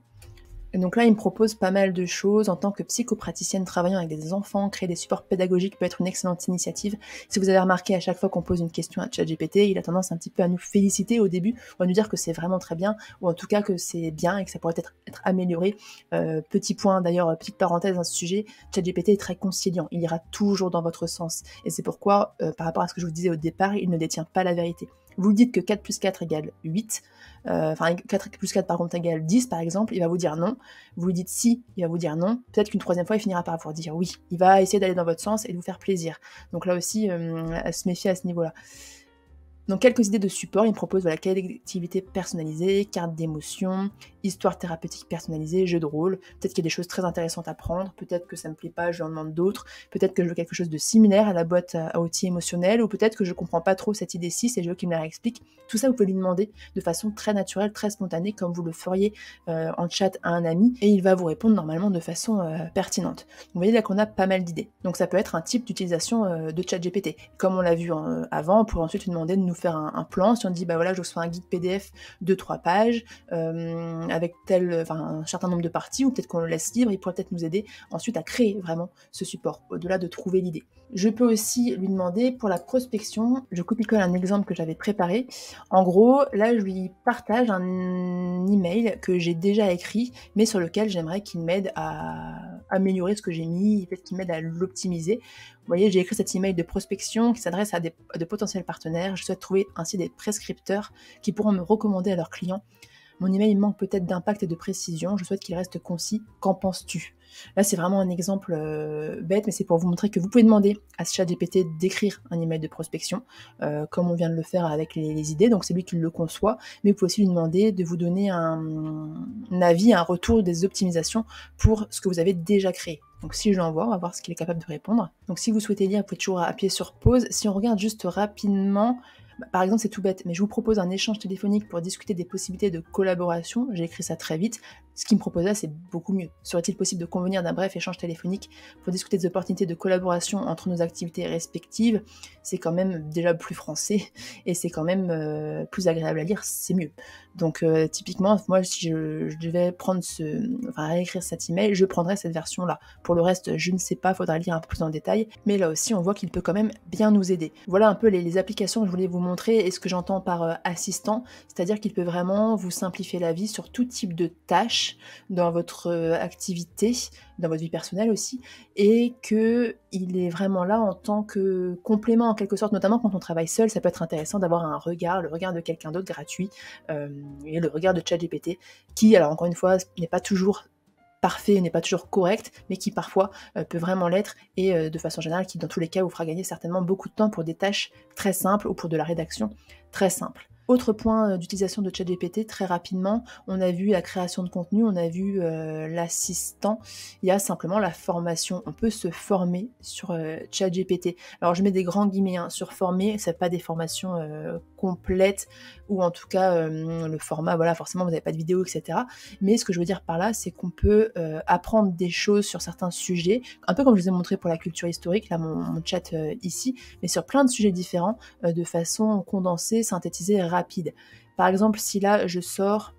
Et donc là, il me propose pas mal de choses. En tant que psychopraticienne travaillant avec des enfants, créer des supports pédagogiques peut être une excellente initiative. Si vous avez remarqué, à chaque fois qu'on pose une question à ChatGPT, il a tendance un petit peu à nous féliciter au début, ou à nous dire que c'est vraiment très bien, ou en tout cas que c'est bien et que ça pourrait être amélioré. Petit point d'ailleurs, petite parenthèse dans ce sujet, ChatGPT est très conciliant, il ira toujours dans votre sens. Et c'est pourquoi, par rapport à ce que je vous disais au départ, il ne détient pas la vérité. Vous lui dites que 4 plus 4 égale 8, 4 plus 4 par contre égale 10 par exemple, il va vous dire non. Vous lui dites si, il va vous dire non. Peut-être qu'une troisième fois, il finira par vous dire oui. Il va essayer d'aller dans votre sens et de vous faire plaisir. Donc là aussi, à se méfier à ce niveau-là. Donc quelques idées de support, il me propose activité personnalisée, carte d'émotion, histoire thérapeutique personnalisée, jeu de rôle. Peut-être qu'il y a des choses très intéressantes à prendre, peut-être que ça me plaît pas, je lui en demande d'autres, peut-être que je veux quelque chose de similaire à la boîte à outils émotionnels, ou peut-être que je comprends pas trop cette idée-ci, et je veux qu'il me la réexplique. Tout ça, vous pouvez lui demander de façon très naturelle, très spontanée, comme vous le feriez en chat à un ami, et il va vous répondre normalement de façon pertinente. Vous voyez là qu'on a pas mal d'idées. Donc ça peut être un type d'utilisation de ChatGPT. Comme on l'a vu avant, on pourrait ensuite lui demander de nous faire un plan. Si on dit, bah voilà, je vous fais un guide PDF de 3 pages, avec un certain nombre de parties, ou peut-être qu'on le laisse libre, il pourrait peut-être nous aider ensuite à créer vraiment ce support, au-delà de trouver l'idée. Je peux aussi lui demander pour la prospection, je copie-colle un exemple que j'avais préparé. En gros, là, je lui partage un email que j'ai déjà écrit, mais sur lequel j'aimerais qu'il m'aide à améliorer ce que j'ai mis, peut-être qu'il m'aide à l'optimiser. Vous voyez, j'ai écrit cet email de prospection qui s'adresse à de potentiels partenaires. Je souhaite trouver ainsi des prescripteurs qui pourront me recommander à leurs clients. Mon email manque peut-être d'impact et de précision. Je souhaite qu'il reste concis. Qu'en penses-tu ? Là, c'est vraiment un exemple bête, mais c'est pour vous montrer que vous pouvez demander à ChatGPT d'écrire un email de prospection, comme on vient de le faire avec les idées. Donc, c'est lui qui le conçoit. Mais vous pouvez aussi lui demander de vous donner un avis, un retour des optimisations pour ce que vous avez déjà créé. Donc si je l'envoie, on va voir ce qu'il est capable de répondre. Donc si vous souhaitez lire, vous pouvez toujours appuyer sur pause. Si on regarde juste rapidement, par exemple, c'est tout bête, mais je vous propose un échange téléphonique pour discuter des possibilités de collaboration. J'ai écrit ça très vite. Ce qu'il me proposait, c'est beaucoup mieux. Serait-il possible de convenir d'un bref échange téléphonique pour discuter des opportunités de collaboration entre nos activités respectives ? C'est quand même déjà plus français et c'est quand même plus agréable à lire, c'est mieux. Donc typiquement, moi, si je devais réécrire cet email, je prendrais cette version-là. Pour le reste, je ne sais pas, faudra lire un peu plus en détail, mais là aussi, on voit qu'il peut quand même bien nous aider. Voilà un peu les applications que je voulais vous montrer et ce que j'entends par assistant, c'est-à-dire qu'il peut vraiment vous simplifier la vie sur tout type de tâches dans votre activité, dans votre vie personnelle aussi, et qu'il est vraiment là en tant que complément en quelque sorte, notamment quand on travaille seul, ça peut être intéressant d'avoir le regard de quelqu'un d'autre gratuit, et le regard de ChatGPT, qui, alors encore une fois, n'est pas toujours parfait, n'est pas toujours correct, mais qui parfois peut vraiment l'être, et de façon générale, qui dans tous les cas vous fera gagner certainement beaucoup de temps pour des tâches très simples, ou pour de la rédaction très simple. Autre point d'utilisation de ChatGPT, très rapidement, on a vu la création de contenu, on a vu l'assistant, il y a simplement la formation. On peut se former sur ChatGPT. Alors je mets des grands guillemets, hein, sur former, c'est pas des formations complètes, ou en tout cas le format, voilà, forcément vous n'avez pas de vidéo, etc. Mais ce que je veux dire par là, c'est qu'on peut apprendre des choses sur certains sujets, un peu comme je vous ai montré pour la culture historique, là mon chat ici, mais sur plein de sujets différents, de façon condensée, synthétisée, rapide. Par exemple, si là je sors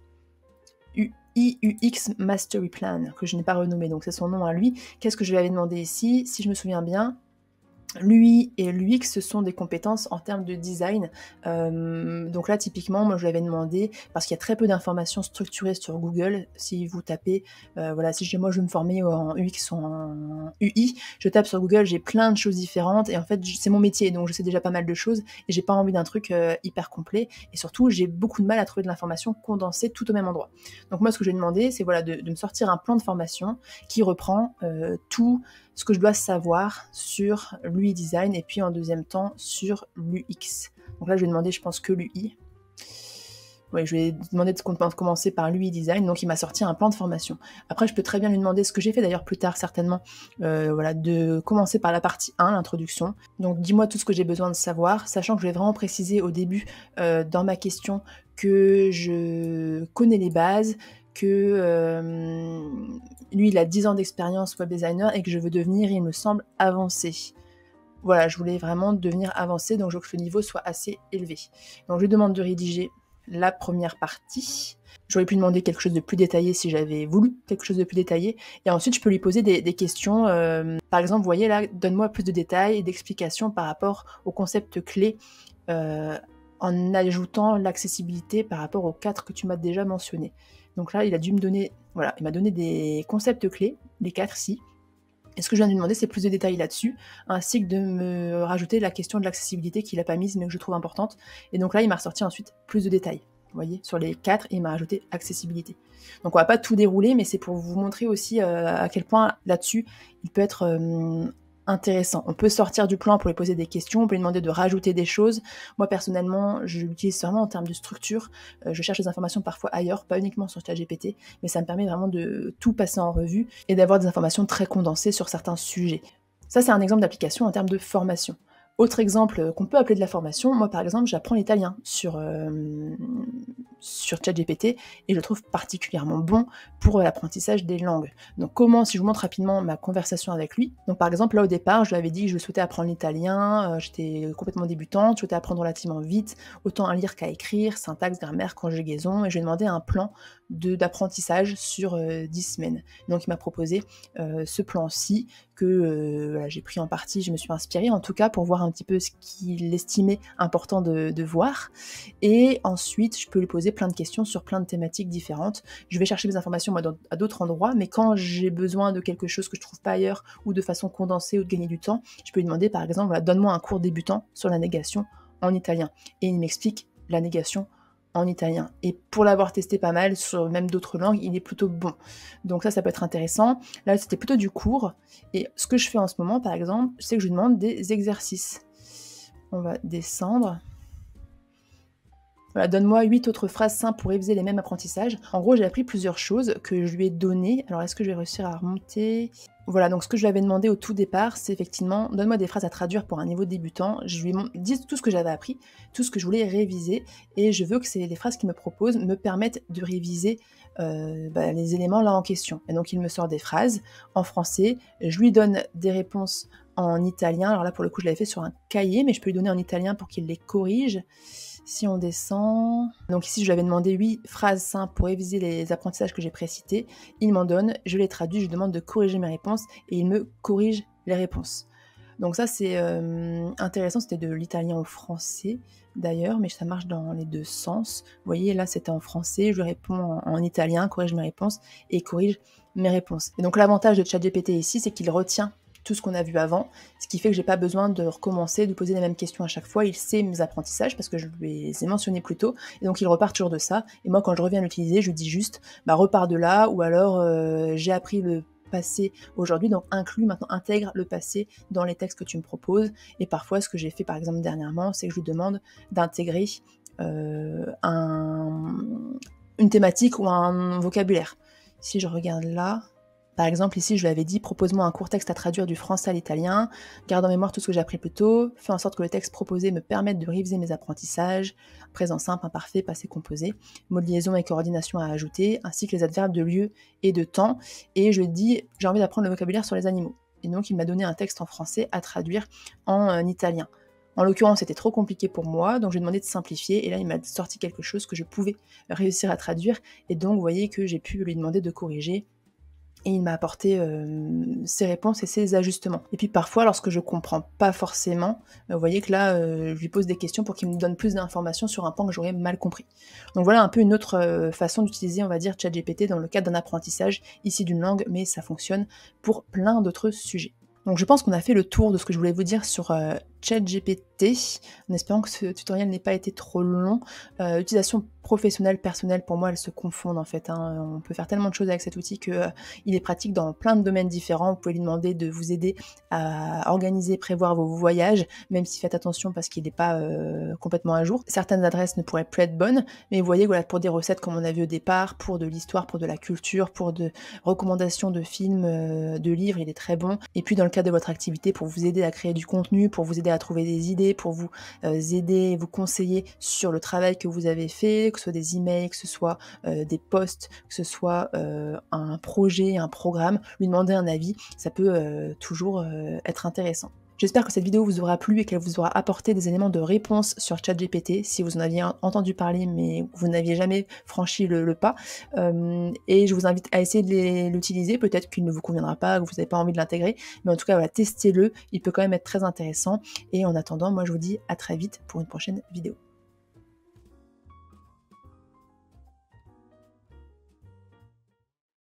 IUX Mastery Plan, que je n'ai pas renommé, donc c'est son nom à lui, qu'est-ce que je lui avais demandé ici? Si je me souviens bien, l'UI et l'UX, ce sont des compétences en termes de design. Donc là, typiquement, moi, je lui avais demandé, parce qu'il y a très peu d'informations structurées sur Google, si vous tapez, voilà, si moi, je veux me former en UX ou en UI, je tape sur Google, j'ai plein de choses différentes, et en fait, c'est mon métier, donc je sais déjà pas mal de choses, et j'ai pas envie d'un truc hyper complet, et surtout, j'ai beaucoup de mal à trouver de l'information condensée tout au même endroit. Donc moi, ce que je lui ai demandé, c'est voilà, de me sortir un plan de formation qui reprend tout ce que je dois savoir sur l'UI design et puis en deuxième temps sur l'UX. Donc là je vais demander je pense que l'UI. Ouais, je lui ai demandé de commencer par l'UI design, donc il m'a sorti un plan de formation. Après je peux très bien lui demander ce que j'ai fait d'ailleurs plus tard certainement, voilà, de commencer par la partie 1, l'introduction. Donc dis-moi tout ce que j'ai besoin de savoir, sachant que je vais vraiment préciser au début dans ma question que je connais les bases, que lui il a 10 ans d'expérience web designer et que je veux devenir, il me semble, avancé. Voilà, je voulais vraiment devenir avancé, donc je veux que le niveau soit assez élevé. Donc je lui demande de rédiger la première partie. J'aurais pu demander quelque chose de plus détaillé si j'avais voulu quelque chose de plus détaillé. Et ensuite, je peux lui poser des questions. Par exemple, vous voyez là, donne-moi plus de détails et d'explications par rapport au concept clé en ajoutant l'accessibilité par rapport aux 4 que tu m'as déjà mentionnés. Donc là, il a dû me donner, voilà, il m'a donné des concepts clés, les 4 ici. Et ce que je viens de lui demander, c'est plus de détails là-dessus, ainsi que de me rajouter la question de l'accessibilité qu'il n'a pas mise, mais que je trouve importante. Et donc là, il m'a ressorti ensuite plus de détails. Vous voyez, sur les 4, et il m'a rajouté accessibilité. Donc on va pas tout dérouler, mais c'est pour vous montrer aussi à quel point là-dessus, il peut être intéressant. On peut sortir du plan pour lui poser des questions, on peut lui demander de rajouter des choses. Moi personnellement, je l'utilise vraiment en termes de structure. Je cherche des informations parfois ailleurs, pas uniquement sur ChatGPT, mais ça me permet vraiment de tout passer en revue et d'avoir des informations très condensées sur certains sujets. Ça, c'est un exemple d'application en termes de formation. Autre exemple qu'on peut appeler de la formation, moi par exemple j'apprends l'italien sur ChatGPT et je le trouve particulièrement bon pour l'apprentissage des langues. Donc comment, si je vous montre rapidement ma conversation avec lui, donc par exemple là au départ je lui avais dit que je souhaitais apprendre l'italien, j'étais complètement débutante, je souhaitais apprendre relativement vite, autant à lire qu'à écrire, syntaxe, grammaire, conjugaison, et je lui ai demandé un plan d'apprentissage sur 10 semaines. Donc il m'a proposé ce plan-ci que voilà, j'ai pris en partie, je me suis inspirée en tout cas pour voir un petit peu ce qu'il estimait important de voir. Et ensuite, je peux lui poser plein de questions sur plein de thématiques différentes. Je vais chercher des informations moi, à d'autres endroits, mais quand j'ai besoin de quelque chose que je trouve pas ailleurs ou de façon condensée ou de gagner du temps, je peux lui demander par exemple, voilà, donne-moi un cours débutant sur la négation en italien. Et il m'explique la négation en italien. Et pour l'avoir testé pas mal sur même d'autres langues, il est plutôt bon. Donc ça peut être intéressant. Là, c'était plutôt du cours. Et ce que je fais en ce moment, par exemple, c'est que je lui demande des exercices. On va descendre. Voilà, donne-moi 8 autres phrases simples pour réviser les mêmes apprentissages. En gros, j'ai appris plusieurs choses que je lui ai données. Alors, est-ce que je vais réussir à remonter ? Voilà, donc ce que je lui avais demandé au tout départ, c'est effectivement, donne-moi des phrases à traduire pour un niveau débutant. Je lui ai dit tout ce que j'avais appris, tout ce que je voulais réviser, et je veux que les phrases qu'il me propose me permettent de réviser les éléments là en question. Et donc il me sort des phrases en français, je lui donne des réponses en italien. Alors là, pour le coup, je l'avais fait sur un cahier, mais je peux lui donner en italien pour qu'il les corrige. Si on descend... Donc ici, je lui avais demandé 8 phrases simples pour réviser les apprentissages que j'ai précités. Il m'en donne, je les traduis, je lui demande de corriger mes réponses et il me corrige les réponses. Donc ça, c'est intéressant. C'était de l'italien au français, d'ailleurs, mais ça marche dans les deux sens. Vous voyez, là, c'était en français, je lui réponds en italien, corrige mes réponses et il corrige mes réponses. Et donc l'avantage de ChatGPT ici, c'est qu'il retient tout ce qu'on a vu avant, ce qui fait que j'ai pas besoin de recommencer, de poser les mêmes questions à chaque fois. Il sait mes apprentissages parce que je les ai mentionnés plus tôt, et donc il repart toujours de ça. Et moi, quand je reviens l'utiliser, je lui dis juste, repars de là, ou alors j'ai appris le passé aujourd'hui, donc inclus, maintenant intègre le passé dans les textes que tu me proposes. Et parfois, ce que j'ai fait par exemple dernièrement, c'est que je lui demande d'intégrer une thématique ou un vocabulaire. Si je regarde là, par exemple ici je lui avais dit propose-moi un court texte à traduire du français à l'italien, garde en mémoire tout ce que j'ai appris plus tôt, fais en sorte que le texte proposé me permette de réviser mes apprentissages, présent simple, imparfait, passé composé, mots de liaison et coordination à ajouter, ainsi que les adverbes de lieu et de temps, et je lui ai dit j'ai envie d'apprendre le vocabulaire sur les animaux. Et donc il m'a donné un texte en français à traduire en italien. En l'occurrence, c'était trop compliqué pour moi, donc je lui ai demandé de simplifier, et là il m'a sorti quelque chose que je pouvais réussir à traduire, et donc vous voyez que j'ai pu lui demander de corriger, et il m'a apporté ses réponses et ses ajustements. Et puis parfois, lorsque je comprends pas forcément, vous voyez que là, je lui pose des questions pour qu'il me donne plus d'informations sur un point que j'aurais mal compris. Donc voilà un peu une autre façon d'utiliser, on va dire, ChatGPT dans le cadre d'un apprentissage, ici d'une langue, mais ça fonctionne pour plein d'autres sujets. Donc je pense qu'on a fait le tour de ce que je voulais vous dire sur ChatGPT, en espérant que ce tutoriel n'ait pas été trop long. Utilisation professionnelle, personnelle, pour moi, elles se confondent en fait. On peut faire tellement de choses avec cet outil qu'il est pratique dans plein de domaines différents. Vous pouvez lui demander de vous aider à organiser, prévoir vos voyages, même si faites attention parce qu'il n'est pas complètement à jour. Certaines adresses ne pourraient plus être bonnes, mais vous voyez, voilà, pour des recettes comme on a vu au départ, pour de l'histoire, pour de la culture, pour de recommandations de films, de livres, il est très bon. Et puis dans le cadre de votre activité, pour vous aider à créer du contenu, pour vous aider à trouver des idées, pour vous aider, vous conseiller sur le travail que vous avez fait, que ce soit des emails, que ce soit des posts, que ce soit un projet, un programme, lui demander un avis, ça peut toujours être intéressant. J'espère que cette vidéo vous aura plu et qu'elle vous aura apporté des éléments de réponse sur ChatGPT, si vous en aviez entendu parler mais vous n'aviez jamais franchi le pas. Et je vous invite à essayer de l'utiliser, peut-être qu'il ne vous conviendra pas, que vous n'avez pas envie de l'intégrer, mais en tout cas voilà, testez-le, il peut quand même être très intéressant. Et en attendant, moi je vous dis à très vite pour une prochaine vidéo.